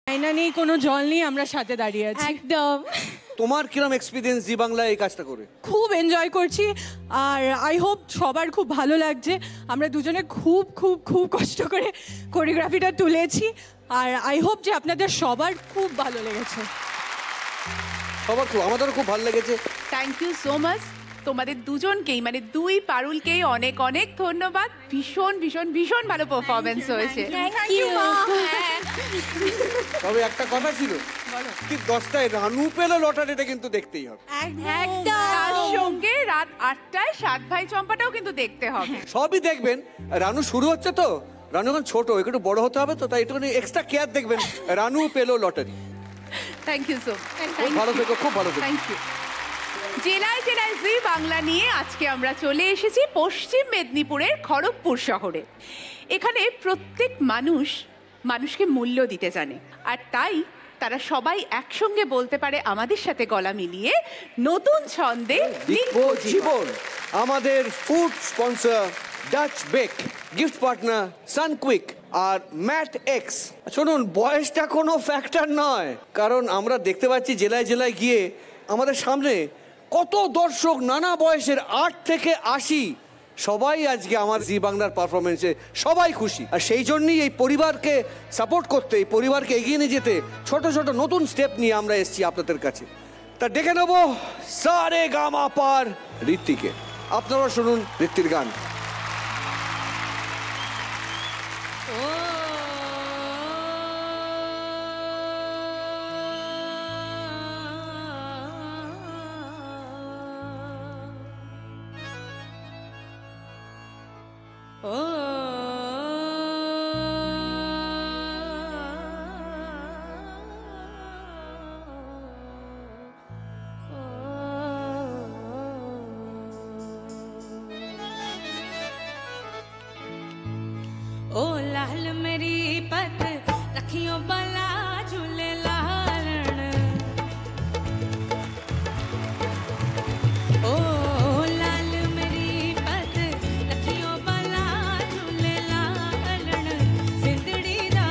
S9: আয়না নেই, কোনো জল নেই, আমরা সাথে দাঁড়িয়ে আছি।
S7: একদম।
S1: তোমার কিরম এক্সপিরিয়েন্স জি বাংলায় এই কাজটা করে?
S9: খুব এনজয় করছি, আর আই হোপ সবার খুব ভালো লাগছে। আমরা দুজনে খুব খুব খুব কষ্ট করে কোরিওগ্রাফিটা তুলেছি, আর আই হোপ যে আপনাদের সবার খুব ভালো লেগেছে।
S1: সবার খুব, আমাদেরও খুব ভালো লেগেছে।
S2: Thank you so much. তোমাদের দুজনকেই মানে দুই পারুলকেই অনেক অনেক ধন্যবাদ। ভীষণ ভীষণ ভীষণ ভালো পারফরমেন্স হয়েছে।
S1: তবে একটা কথা ছিল, ঠিক 10টায় রানু পেলো লটারিটা কিন্তু দেখতেই হবে।
S2: তার সঙ্গে রাত 8টায় সাত ভাই চম্পাটাও কিন্তু দেখতে হবে।
S1: সবই দেখবেন। রানু শুরু হচ্ছে তো, রানু এখন ছোট, একটু বড় হতে হবে তো, তাই একটুখানি এক্সট্রা কেয়ার দেখবেন। রানু পেলো লটারি।
S2: থ্যাংক ইউ সো
S1: খুব ভালো থেকো, খুব ভালো থেকো।
S2: Thank you. জেলায় জেলায় জি বাংলা নিয়ে আজকে আমরা চলে এসেছি পশ্চিম মেদিনীপুরের খড়গপুর শহরে। এখানে প্রত্যেক মানুষকে মূল্য দিতে জানে, আর তাই তারা সবাই একসঙ্গে বলতে পারে আমাদের সাথে গলা মিলিয়ে নতুন ছন্দে
S1: লিখবো জীবন। আমাদের food sponsor Dutch Bake, gift partner Sunquick আর ম্যাট এক্স। শুনুন, বয়সটা কোনো ফ্যাক্টর নয়, কারণ আমরা দেখতে পাচ্ছি জেলায় জেলায় গিয়ে আমাদের সামনে কত দর্শক নানা বয়সের 8 থেকে 80 সবাই আজকে আমার জি বাংলার পারফরমেন্সে সবাই খুশি। আর সেই জন্যই এই পরিবারকে সাপোর্ট করতে, এই পরিবারকে এগিয়ে নিয়ে যেতে ছোট ছোট নতুন স্টেপ নিয়ে আমরা এসেছি আপনাদের কাছে। তা ডেকে নেব সারে গামা পার ঋত্বিকে। আপনারা শুনুন ঋত্বির গান।
S4: ओ लाल मेरी पत रखियो बला झूले लालण। ओ लाल मेरी पत रखियो बला झूले लालण। सिंधड़ी दा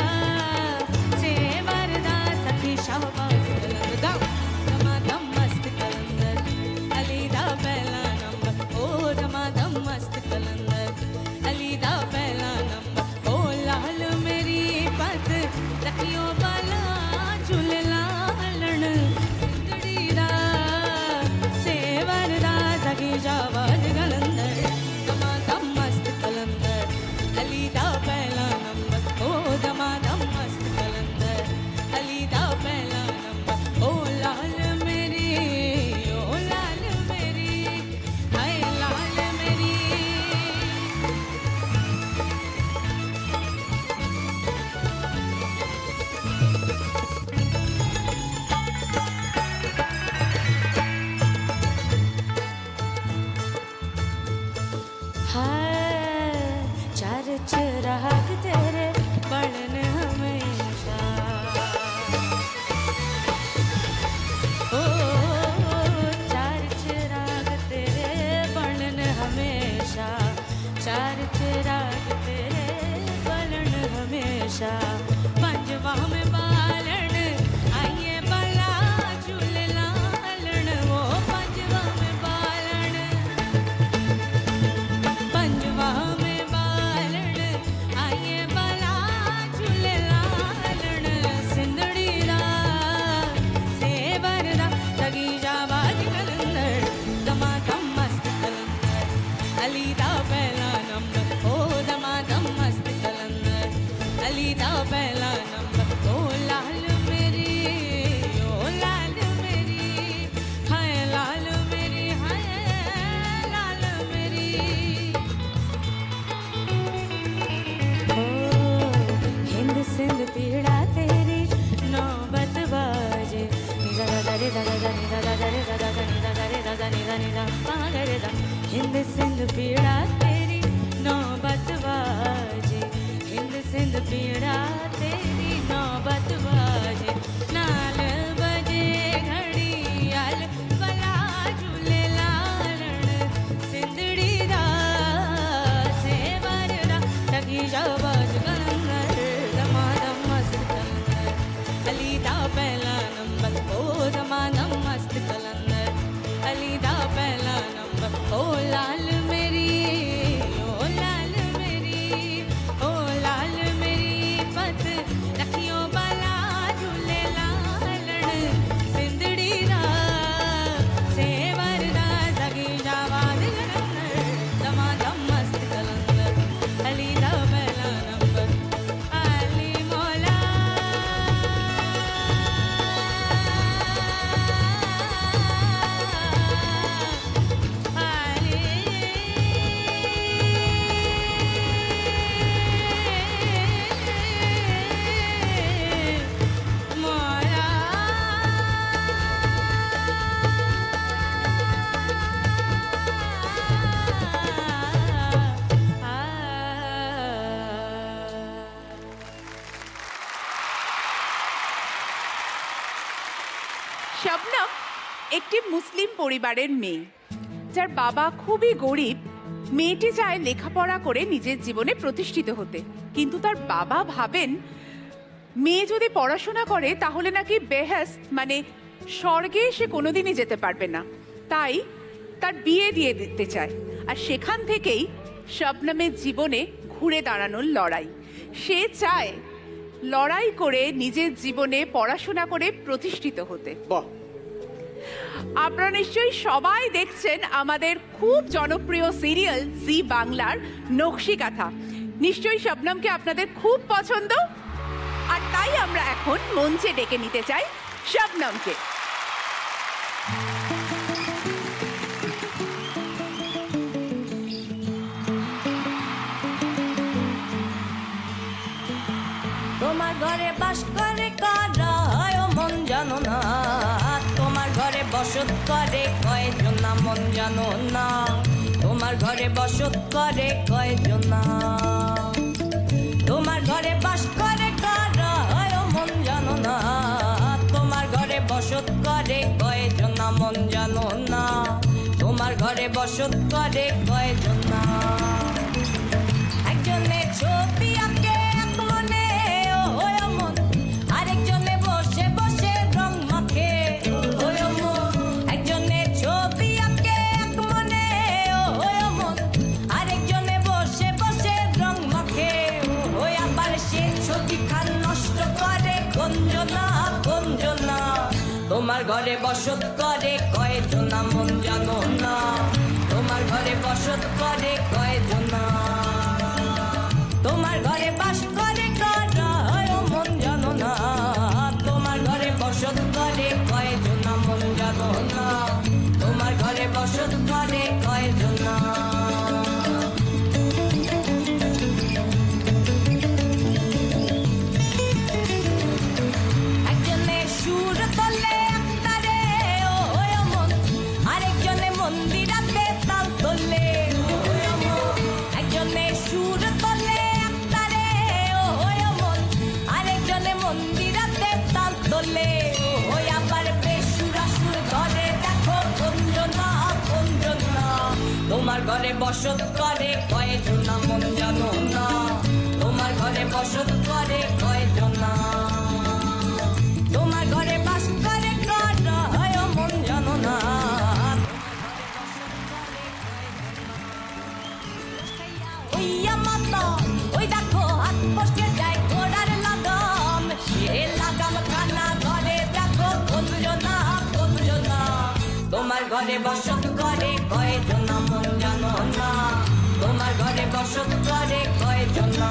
S4: सेवर दा सखी शाहबाज कलंद दा दमादम मस्त कलंदर अली दा पहला नंबर। ओ दमादम मस्त कलंदर अली दा पहला नंबर। रखियो बाला झूले लालण। सिंधड़ी दा सेवर दा सखी शाहबाज कलंदर दमादम मस्त कलंदर अली दा पहला नंबर। ओ दमादम मस्त कलंदर अली दा पहला नंबर। ओ लाल मेरी, ओ लाल मेरी, हाय लाल मेरी। चार चिराग तेरे बलन हमेशा। ओ चार चिराग तेरे बलन हमेशा। चार चिराग तेरे बलन हमेशा। पंजवा में बालन आइए बला झूले लालण। वो पंजवा में बालन, पंजवा में बालन आइए बला झूले लालण। सिंधड़ी दा सेवर दा सगी शाहबाज कलंदर दमादम मस्त कलंदर अली दा पहला नंबर। ओ दमादम मस्त कलंदर अली दा पहला नंबर। ओ लाल मेरी, ओ लाल मेरी, हाय लाल मेरी, हाय लाल मेरी। हिंद सिंध पीड़ा तेरी नौबत बाजे। निजा दा रे दा दा निजा दा रे दा दा निजा दा रे दा दा निजा निजा पा रे दा। हिंद सिंध पीड़ा तेरी नौबत बाजे। हिंद सिंध पीड़ा तेरी नौबत बाजे। नाल बजे घड़ियाल बला झूले लालण। सिंधड़ी दा सेवर दा सगी शाहबाज कलंदर दमादम मस्त कलंदर अली दा पहला नंबर। ओ दमादम मस्त कलंदर अली दा पहला नंबर। ओ लाल मेरी, ओ लाल मेरी, ओ लाल मेरी पत रखियो बला
S2: মুসলিম পরিবারের মেয়ে, যার বাবা খুবই গরিব। মেয়েটি চায় লেখাপড়া করে নিজের জীবনে প্রতিষ্ঠিত হতে, কিন্তু তার বাবা ভাবেন মেয়ে যদি পড়াশোনা করে তাহলে নাকি বেহেশত মানে স্বর্গে সে কোনোদিনই যেতে পারবে না, তাই তার বিয়ে দিয়ে দিতে চায়। আর সেখান থেকেই শবনমের জীবনে ঘুরে দাঁড়ানোর লড়াই। সে চায় লড়াই করে নিজের জীবনে পড়াশোনা করে প্রতিষ্ঠিত হতে।
S1: বাহ,
S2: আপনারা নিশ্চয়ই সবাই দেখছেন আমাদের খুব জনপ্রিয় সিরিয়াল জি বাংলার নকশি কাঁথা। নিশ্চয়ই শবনমকে আপনাদের খুব পছন্দ, আর তাই আমরা এখন মঞ্চে ডেকে নিতে চাই শবনমকে।
S4: তোমার ঘরে বাস করে কারা হয় ও মন জানো না, তোমার ঘরে বসত করে কয়জন না মন জানো না, তোমার ঘরে বসত করে কয়জন না, তোমার ঘরে বাস করে কারা হয় ও মন জানো না, তোমার ঘরে বসত করে কয়জন না মন জানো না, তোমার ঘরে বসত করে কয়জন না। একজনের ছবি আঁকে এক মনে ওই মন, আরেকজনে বসে বসে রং মাখে ওই মন, একজনের ছবি আঁকে এক মনে ওই মন, আরেকজনে বসে বসে রং মাখে ওই, আবার সে ছবি খান নষ্ট করে গঞ্জনা গঞ্জনা, তোমার ঘরে বসত করে কয়জন না মন জানো না, তোমার ঘরে বসত করে কয়জন না, তোমার ঘরে বাস করে কারা হয় ও মন জানো না, তোমার ঘরে বসত করে কয়জন না মন জানো না, তোমার ঘরে বসত করে কয়জন না। একজনে সুর তোলে একতারে ওই মন, আরেকজনে মন্দিরাতে তাল তোলে ওই মন, একজনে সুর তোলে একতারে ওই মন, আরেকজনে মন্দিরাতে তাল তোলে ওই, আবার বেসুরা সুর ধরে দেখো গঞ্জনা গঞ্জনা, তোমার ঘরে বসত করে কয়জন না মন জানো না, তোমার ঘরে বসত করে কয়জন না, তোমার ঘরে বাস করে কারা হয় ও মন জানো না, ওই মাতা ওই দেখো হাত বসে যায় ঘোড়ার লাগাম, সে লাগাম খানা ঘরে দেখো গঞ্জনা গঞ্জনা, তোমার ঘরে বসত করে কয়জন না মন জানো না, তোমার ঘরে বসত করে কয়জন না,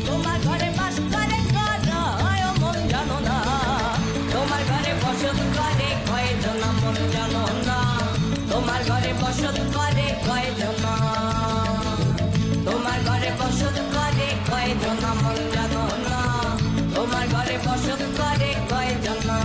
S4: তোমার ঘরে বাস করে কারা হয় ও মন জানো না, তোমার ঘরে বসত করে কয়জন না মন জানো না, তোমার ঘরে বসত করে কয়জন না, তোমার ঘরে বসত করে কয়জন না মন জানো না, তোমার ঘরে বসত করে কয়জন না।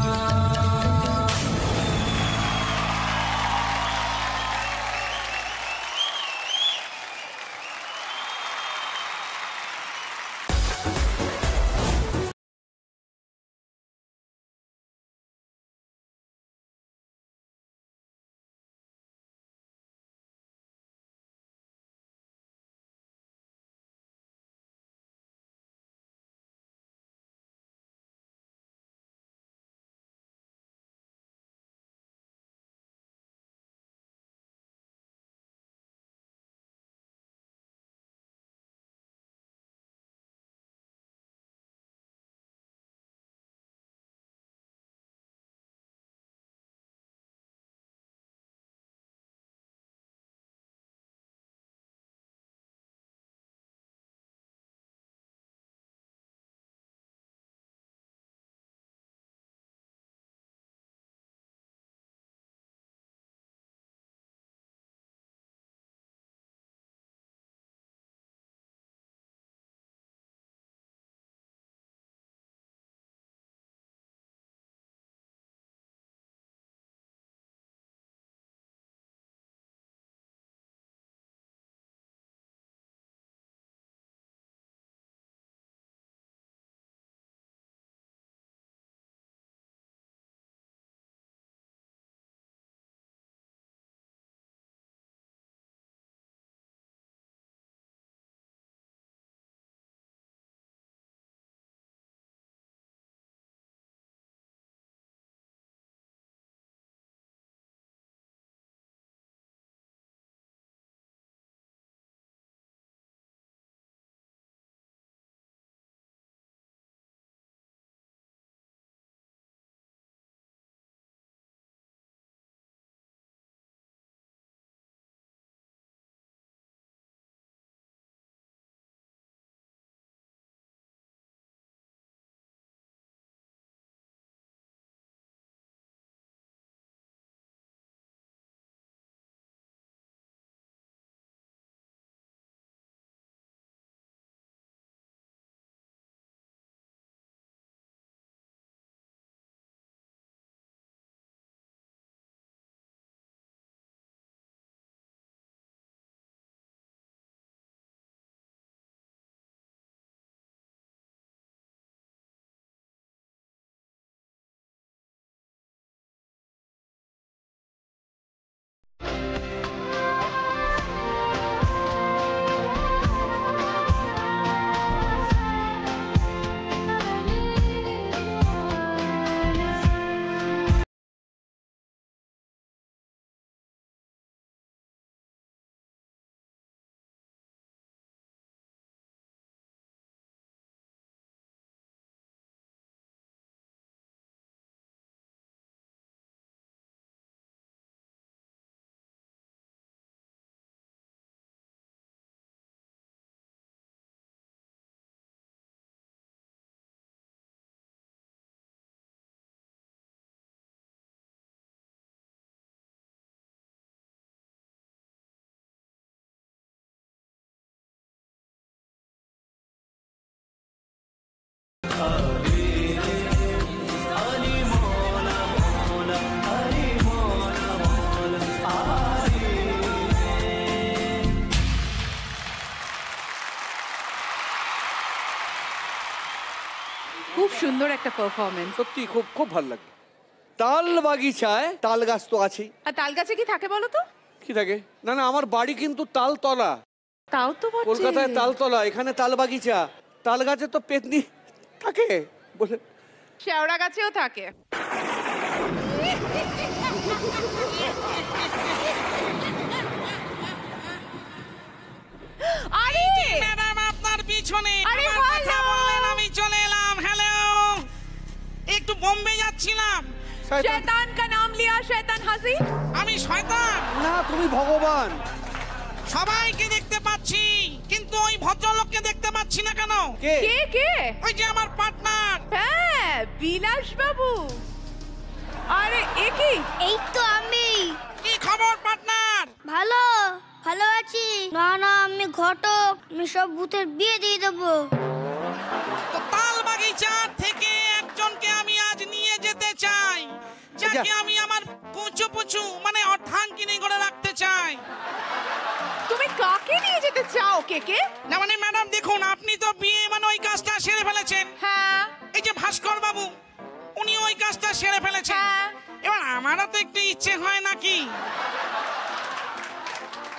S2: খুব সুন্দর একটা পারফরমেন্স।
S1: সত্যি খুব খুব ভালো লাগলো। তাল বাগিচায় তাল গাছ তো আছেই।
S2: আর তাল গাছে কি থাকে বলো তো?
S1: কি থাকে? না না, আমার বাড়ি কিন্তু তালতলা।
S2: তাও তো বটে।
S1: কলকাতায় তালতলা, এখানে তাল বাগিচা। তাল গাছে তো পেতনি থাকে বলে।
S2: শেওড়া গাছেও থাকে। আরে
S10: ম্যাডাম আপনার পিছনে
S2: আরে
S10: আমার কথা
S2: ভালো।
S10: বললেন, আমি চলে এলাম। হ্যালো, একটু বোম্বে যাচ্ছিলাম।
S2: শয়তান কা নাম লিয়া শয়তান হাসি।
S10: আমি শয়তান
S1: না, তুমি ভগবান।
S10: সবাইকে দেখতে পাচ্ছি, কিন্তু ওই ভদ্রলোককে দেখতে পাচ্ছি না কেন?
S1: কে?
S2: কে কে?
S10: ওই যে আমার পার্টনার।
S2: হ্যাঁ, বিলাস বাবু। আরে এ কি?
S6: এই তো আমি।
S10: কি খবর পার্টনার?
S6: ভালো ভালো আছি। না না, আমি ঘটক। আমি সব ভূতের বিয়ে দিয়ে দেবো।
S10: তো তাল বাগিচার থেকে একজনকে আমি আজ নিয়ে যেতে চাই, যাকে আমি আমার কুচু পুচু মানে অর্ধাঙ্গিনী করে রাখতে চাই।
S2: তুমি কাকে নিয়ে যেতে চাও? কে কে?
S10: না মানে ম্যাডাম দেখুন, আপনি তো বিয়ে মানে ওই কাজটা সেরে ফেলেছেন।
S2: হ্যাঁ
S10: এই যে ভাস্কর বাবু, উনি ওই কাজটা সেরে ফেলেছেন।
S2: হ্যাঁ।
S10: এবার আমারও তো একটু ইচ্ছে হয় নাকি।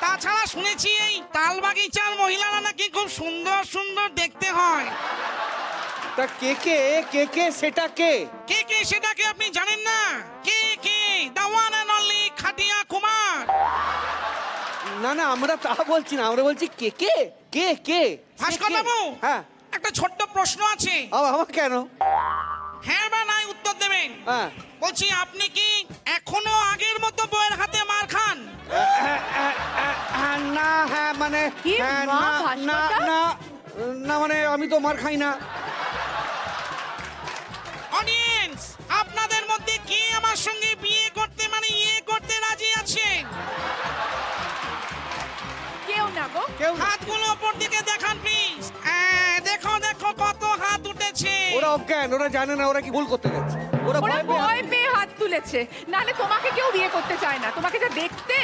S10: তাছাড়া শুনেছি এই তাল বাগিচার মহিলারা নাকি খুব সুন্দর সুন্দর দেখতে হয়।
S1: তা কে কে? কে কে সেটা কে?
S10: কে কে সেটাকে আপনি জানেন না? কে কে? দ্য ওয়ান এন্ড অনলি খাটিয়া কুমার।
S1: না না, আমরা তা বলছি না, আমরা বলছি কে কে? কে কে?
S10: ভাস্কর বাবু,
S1: হ্যাঁ।
S10: একটা ছোট্ট প্রশ্ন আছে।
S1: আমার কেন?
S10: হ্যাঁ বা নাই উত্তর দেবেন।
S1: হ্যাঁ।
S10: বলছি, আপনি কি এখনো আগের মতো বইয়ের হাতে মার খান?
S1: না, হ্যাঁ মানে
S2: কি
S1: হ্যাঁ,
S2: মা,
S1: না
S2: ভাস্করদা?
S1: না না না মানে আমি তো মার খাই না।
S10: অডিয়েন্স, আপনাদের মধ্যে কে আমার সঙ্গে বিয়ে করতে মানে ইয়ে করতে রাজি আছেন?
S2: কেউ না গো।
S1: কেউ না।
S10: হাতগুলো উপর দিকে দেখান প্লিজ। দেখো দেখো কত হাত উঠেছে।
S1: ওরা অজ্ঞান, ওরা জানে না ওরা কি ভুল করতে যাচ্ছে। ওরা
S2: ওরা
S1: ভয় পেয়ে
S2: ভয় পেয়ে হাত তুলেছে, নালে তোমাকে কেউ বিয়ে করতে চায় না। তোমাকে যা দেখতে।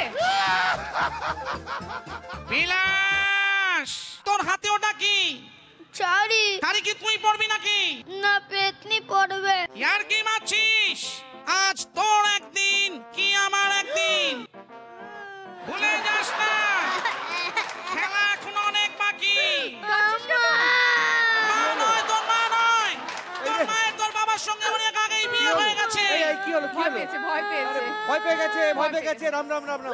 S10: বিলাস, তোর হাতে ওটা কি?
S6: চারি।
S10: শাড়ি কি তুই পরবি নাকি?
S6: না, পেতনি পড়বে।
S10: ইয়ার কি মারছিস? আজ তোর একদিন কি আমার একদিন, ভুলে যাস না। খেলা এখন অনেক বাকি। মা নয়, তোর মা নয়, তোর মায়ের তোর বাবার সঙ্গে অনেক আগেই বিয়ে হয়ে গেছে।
S1: এই কি হলো? কি
S2: ভয়
S1: হলো?
S2: পেয়েছে, ভয় পেয়েছে।
S1: ভয় পেয়ে গেছে, ভয় পেয়ে গেছে। রাম রাম রাম রাম।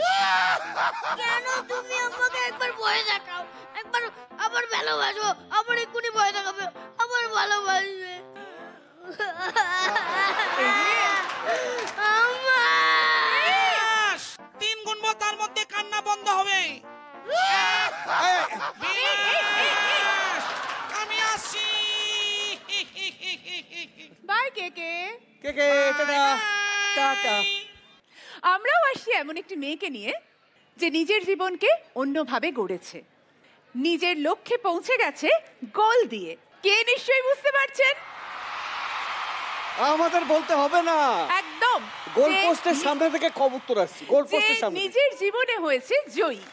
S6: কেন তুমি আমাকে একবার ভয় দেখাও, একবার আবার ভালোবাসো, আবার এক্ষুনি ভয় দেখাবে, আবার ভালোবাসবে।
S10: বিলাস, 3 গুনবো, তার মধ্যে কান্না বন্ধ হবে। বিলাস, আমি আসছি।
S2: বাই কে কে।
S1: কে কে? Ta ta ta ta.
S2: আমরাও আসছি এমন একটি মেয়েকে নিয়ে যে নিজের জীবনকে অন্যভাবে গড়েছে, নিজের লক্ষ্যে পৌঁছে গেছে গোল দিয়ে। কে নিশ্চয়ই বুঝতে পারছেন।
S1: আমাদের বলতে হবে না,
S2: একদম।
S1: গোল
S2: যে
S1: পোস্টের সামনে থেকে কবুতর আসছে। গোল
S2: যে
S1: পোস্টের সামনে।
S2: নিজের জীবনে হয়েছে জয়ী।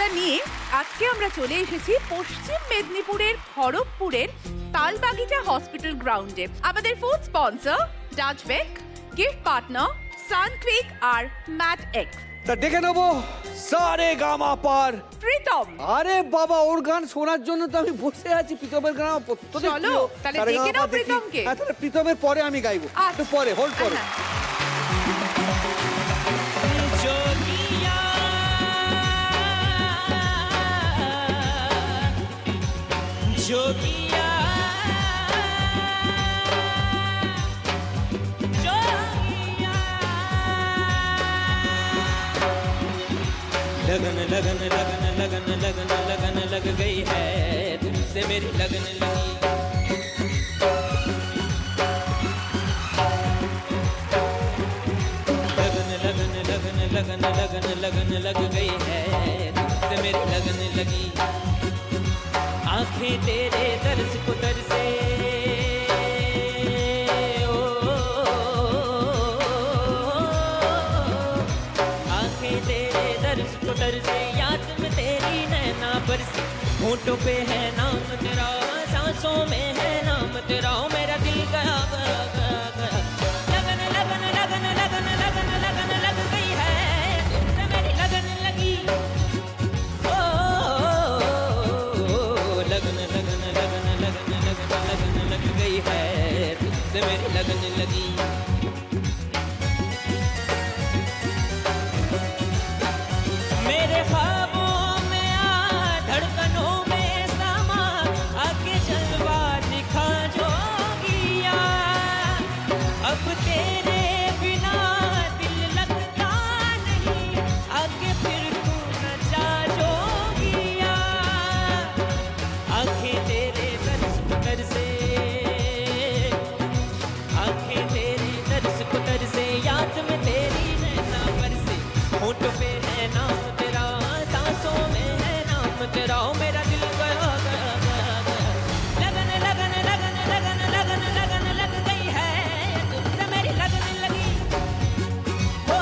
S2: অভিজ্ঞতা নিয়ে আজকে আমরা চলে এসেছি পশ্চিম মেদিনীপুরের খড়গপুরের তালবাগিচা হসপিটাল গ্রাউন্ডে। আমাদের ফুড স্পন্সর ডাচবেক, গিফট পার্টনার সানক্লিক আর ম্যাট এক্স।
S1: তা ডেকে নেবো সারে গামা পার
S2: প্রীতম।
S1: আরে বাবা, ওর গান শোনার জন্য তো আমি বসে আছি। প্রীতমের গান আমার প্রত্যেক
S2: চলো,
S1: প্রিয়।
S2: তাহলে
S1: সারে
S2: ডেকে
S1: গামা
S2: নাও
S1: পা দেখি।
S2: প্রীতমকে।
S1: হ্যাঁ, তাহলে প্রীতমের পরে আমি গাইবো। একটু পরে হোল্ড করো।
S3: जोगिया जोगिया जोगिया लगन लगन लगन लगन लगन लगन लग गई है तुमसे मेरी लगन लगी लगन लगन लगन लग गई है तुमसे मेरी लगन लगी आंखें तेरे दर्श को तरसे ओ आंखें तेरे दर्श को तरसे याद में तेरी नैना बरसी होंठों पे है नाम तेरा सांसों में है नाम तेरा मेरा दिल गया गया गया गया लगन लगन लगन लगन लगन लगन लग गई है तुमसे मेरी लगन लगी ओ लगन लगन लगन लगन लगन लगन लग गई है तुमसे मेरी लगन लगी मेरे ख्वाबों में आ धड़कनों में समा आके जलवा दिखा जोगिया अब तेरे बिना दिल लगता नहीं आके फिर तू नचा जोगिया आंखें तेरे दर्श को तरसे आंखें तेरे दर्श को तरसे याद में तेरी नैना बरसे होंठों पे है नाम तेरा सांसों में है नाम तेरा मेरा दिल गया गया गया गया लगन लगन लगन लगन लगन लगन लग गई है तुमसे मेरी लगन लगी ओ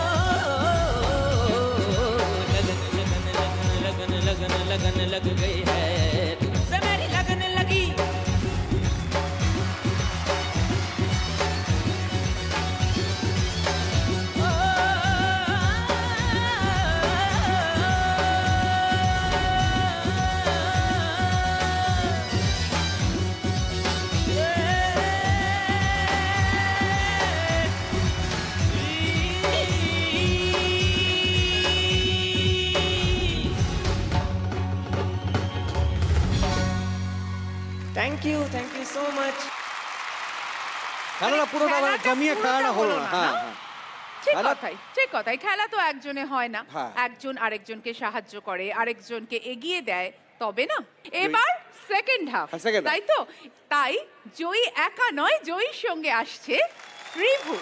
S3: लगन लगन लगन लगन लगन लगन लग गई है तुमसे मेरी लगन लगी थैंक यू सो मच
S1: খেলাটা পুরোটা আবার জমিয়ে খেলাটা হলো না। হ্যাঁ হ্যাঁ
S2: ঠিক
S1: খেলা-
S2: কথাই, ঠিক কথাই। খেলা তো একজনে হয় না,
S1: হ্যাঁ।
S2: একজন আরেকজনকে সাহায্য করে, আরেকজনকে এগিয়ে দেয়, তবে না। এবার সেকেন্ড হাফ,
S1: হ্যাঁ, second half।
S2: তাই তো? তাই জয়ী একা নয়, জয়ীর সঙ্গে আসছে রিভু।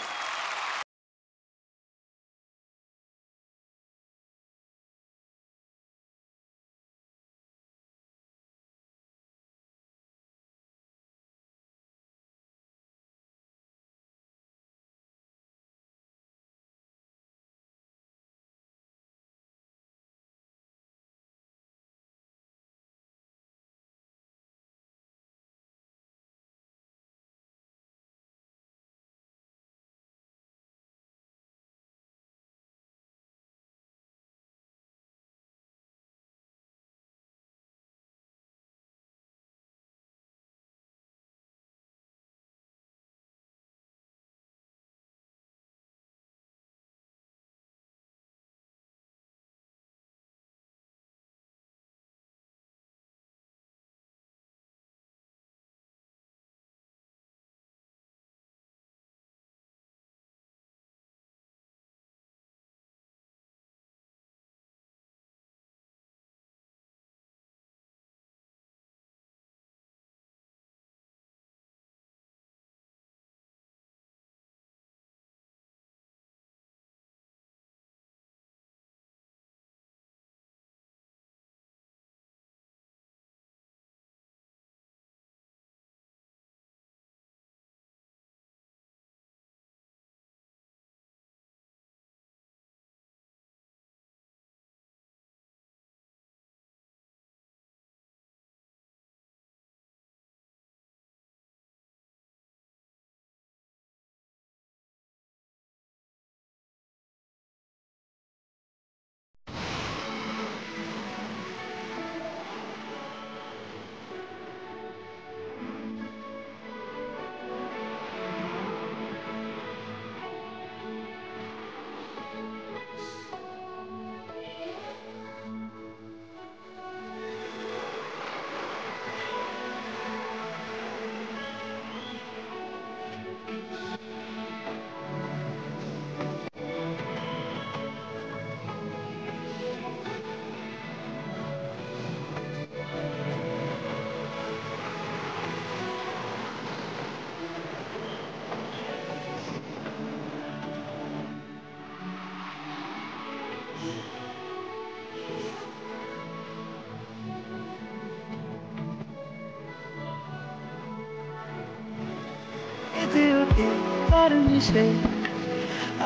S3: থাকে তার মিশে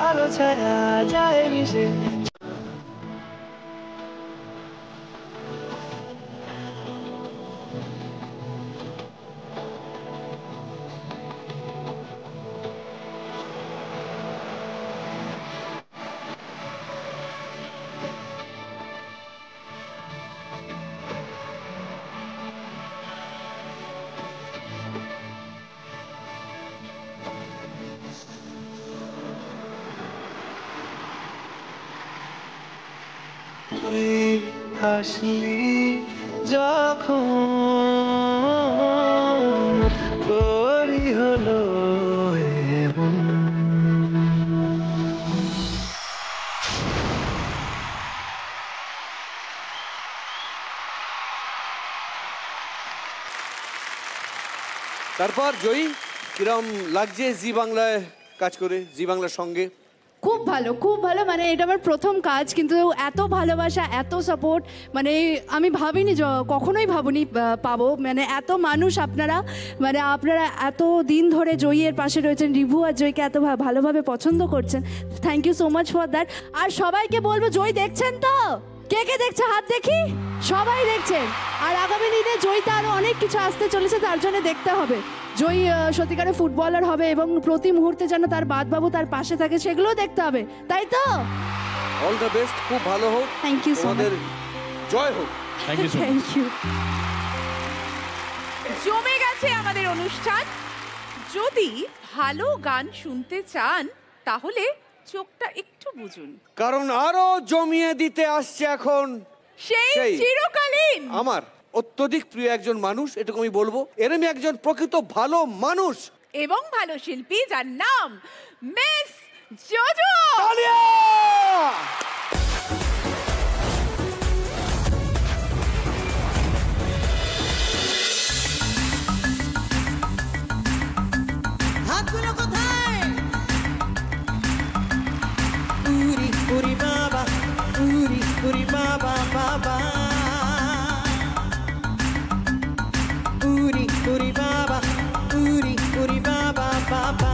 S3: আলো ছায়া যায় মিশে তুই হাসলি যখন তোরই হলো এমন
S1: তারপর জয়ী কিরম লাগছে জি বাংলায় কাজ করে, জি বাংলার সঙ্গে?
S2: খুব ভালো, মানে এটা আমার প্রথম কাজ, কিন্তু এত ভালোবাসা, এত সাপোর্ট, মানে আমি ভাবিনি, কখনোই ভাবিনি পাবো। মানে এত মানুষ আপনারা, মানে আপনারা এত দিন ধরে জয়ীর পাশে রয়েছেন, রিভু আর জয়ীকে এত ভালোভাবে পছন্দ করছেন। Thank you so much for that. আর সবাইকে বলবো, জয়ী দেখছেন তো? কে কে দেখছে হাত দেখি? সবাই দেখছেন। আর আগামী দিনে জয়ীতে আরও অনেক কিছু আসতে চলেছে, তার জন্য দেখতে হবে। জয়ী সত্যিকারের ফুটবলার হবে এবং প্রতি মুহূর্তে যেন তার বাদবাবু তার পাশে থাকে, সেগুলোও দেখতে হবে, তাই তো?
S1: অল দ্য বেস্ট, খুব ভালো হোক।
S2: Thank you so much.
S1: জয় হোক।
S2: Thank you. জমে গেছে আমাদের অনুষ্ঠান। যদি ভালো গান শুনতে চান তাহলে চোখটা একটু বুঝুন,
S1: কারণ আরো জমিয়ে দিতে আসছে এখন
S2: সেই চিরকালীন
S1: আমার অত্যধিক প্রিয় একজন মানুষ, এটুকু আমি বলবো। এরমই একজন প্রকৃত ভালো মানুষ
S2: এবং ভালো শিল্পী, যার নাম মিস জোজো।
S3: হাতগুলো কোথায়? উরি উরি বাবা, উরি উরি বাবা বাবা, উরি উরি বাবা, উরি উরি বাবা বাবা।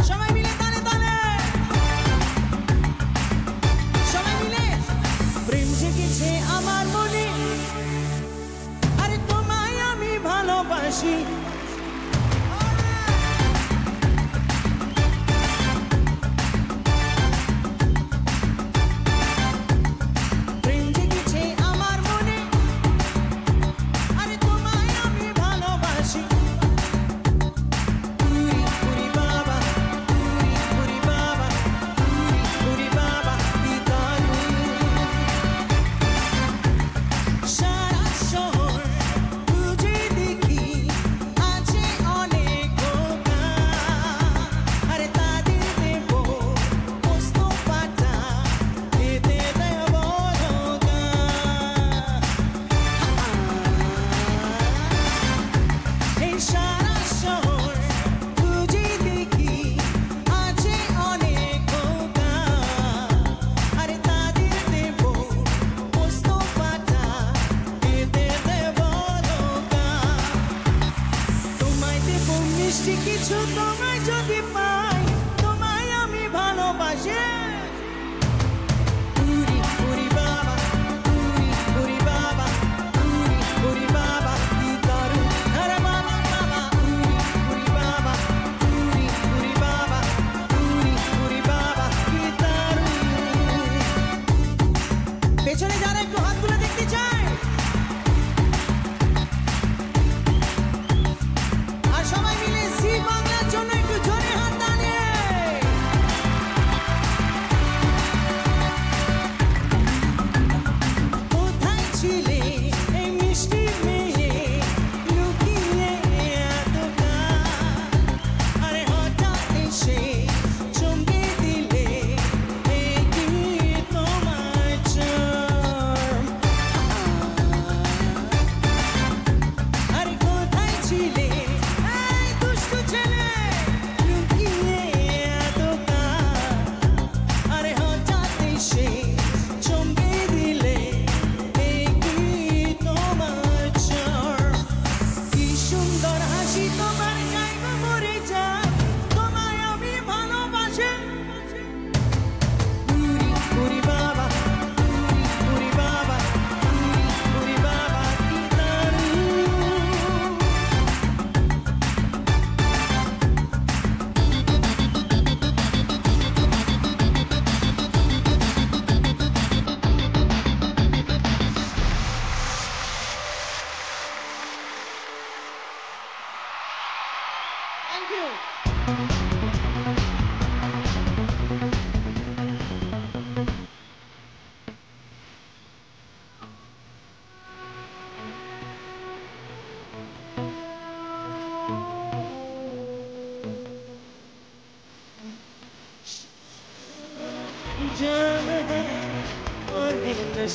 S3: সবাই মিলে তালে তালে, সবাই মিলে। প্রেম জেগেছে আমার মনে, আরে তোমায় আমি ভালোবাসি। সারা শহর খুঁজে দেখি,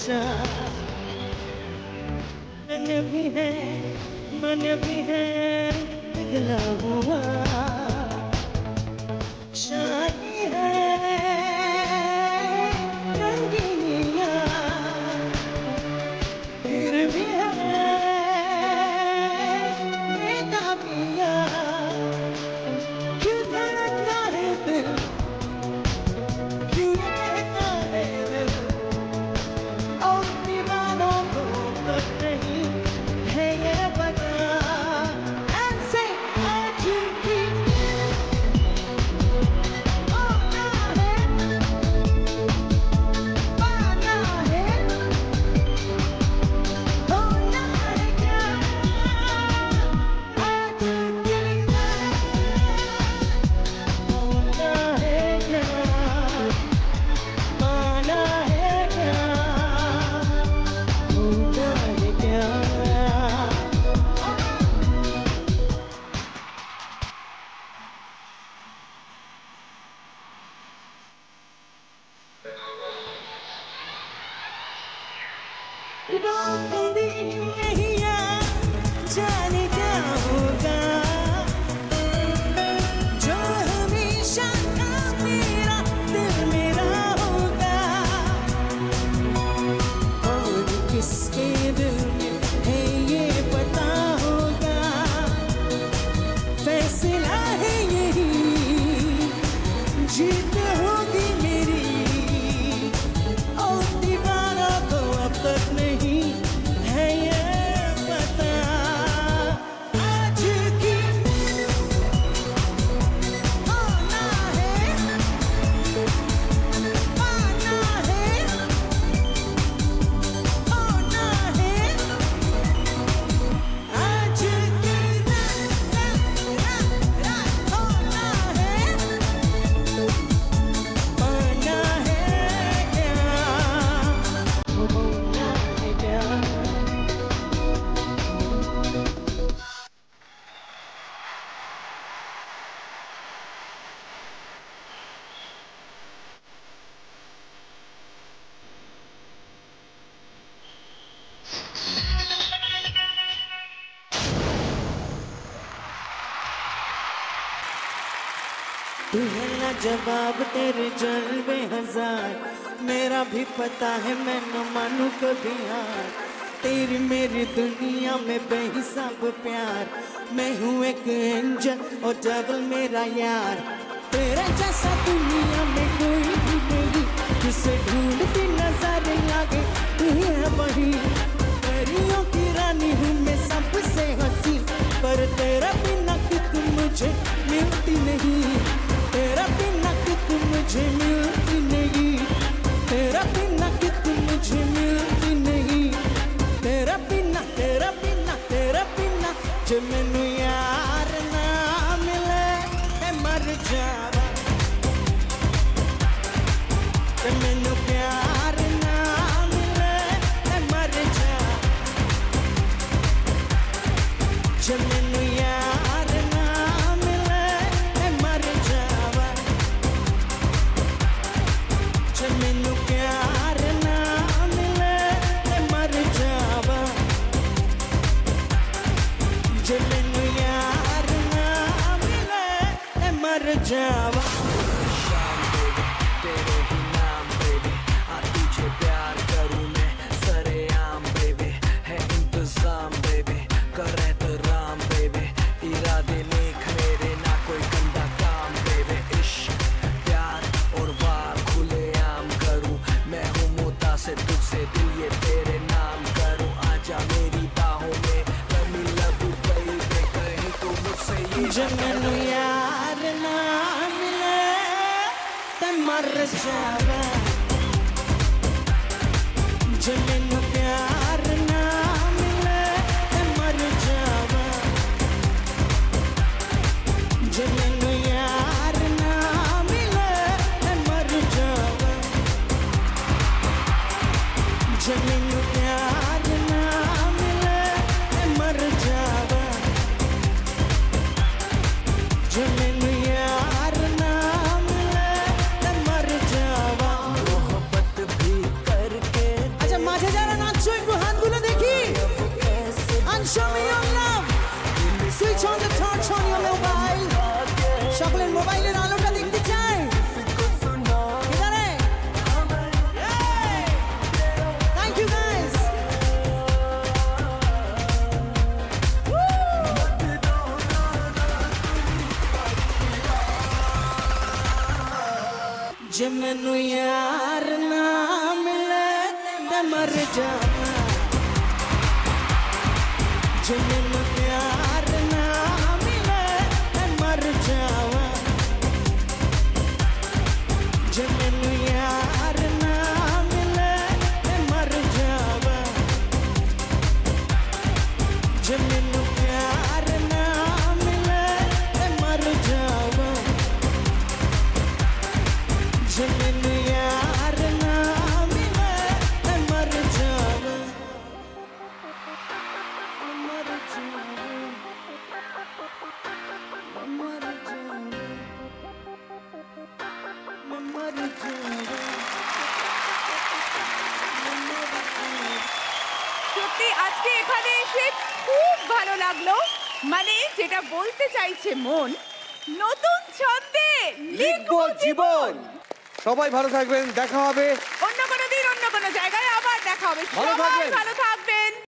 S3: नशा मन भी है पिघला हुआ शादी है रंगीनिया फिर भी है बेताबिया क्यों धड़कता है दिल क्यों कहता है दिल और दीवानों को तो नहीं है ये पता ऐसे आज भी होना है पाना है होना है क्या आज भी होना है क्या पाना है क्या होना है क्या जाने क्या होगा जो हमेशा का मेरा दिल मेरा होगा और किसके दिल में है ये पता होगा फैसला है यही जीत होगी मेरी और दीवारों को अब तक नहीं है ये पता आज की होना है पाना है होना है आज की होना है पाना है क्या होना है क्या तू है ना जवाब तेरे जलवे हजार मेरा भी पता है मैं न मानू कभी हार तेरी मेरी दुनिया में बेहिसाब प्यार मैं हूँ एक एंजल और डबल मेरा यार तेरा जैसा दुनिया में कोई भी नहीं जिसे ढूंढती नजर लागे तू ही है वही परियों की रानी हूँ मैं सबसे हंसी पर तेरा बिना कित मुझे मिलती नहीं तेरा बिना कित मुझे मिलती नहीं तेरा बिना कित मुझे मिलती नहीं तेरा बिना जे मैनू यार ना मिले मैं मर जावा जे मैनू प्यार ना मिले मैं मर जावा जे मैनू यार ना मिले मैं मर जावा जे मैनू प्यार ना मिले मैं मर जावा जे मैनू यार ना मिले मैं मर जावा
S11: तेरे ही नाम बेबी आ तुझे प्यार करूं मैं सरेआम बेबी है इंतजाम बेबी कर एहतराम बेबी इरादे नेक मेरे ना कोई गंदा काम बेबी इश्क प्यार और वार खुले आम करूं मैं हूँ मोता से तुझसे दिल ये तेरे नाम करूं आजा मेरी बाहों में लमी लबू बेबी कहीं तो मुझसे ये
S3: जे मैनू यार ना मिले ते मर जावा जे मैनू प्यार ना मिले ते मर जावा जे मैनू यार ना मिले ते मर जावा जे मैनू प्यार ना मिले ते मर जावा जे मैनू यार ना मिले ते मर जावा
S11: मोहब्बत भी करके
S3: अच्छा माझे मैनू यार ना मिले ते मर जावा जे मैनू प्यार ना मिले ते मर जावा जे मैनू यार ना मिले ते मर जावा जे मैनू प्यार ना मिले ते मर जावा जे मैनू यार ना मिले ते मर जावा मर जावा मर जावा मर जावा
S2: সত্যি আজকে এখানে এসে খুব ভালো লাগলো মানে যেটা বলতে চাইছে মন নতুন ছন্দে
S1: লিখবো জীবন। সবাই ভালো থাকবেন, দেখা হবে
S2: অন্য কোনো দিন অন্য কোনো জায়গায় আবার দেখা হবে
S1: ভালো
S2: সবাই
S1: থাকবেন।
S2: ভালো থাকবেন।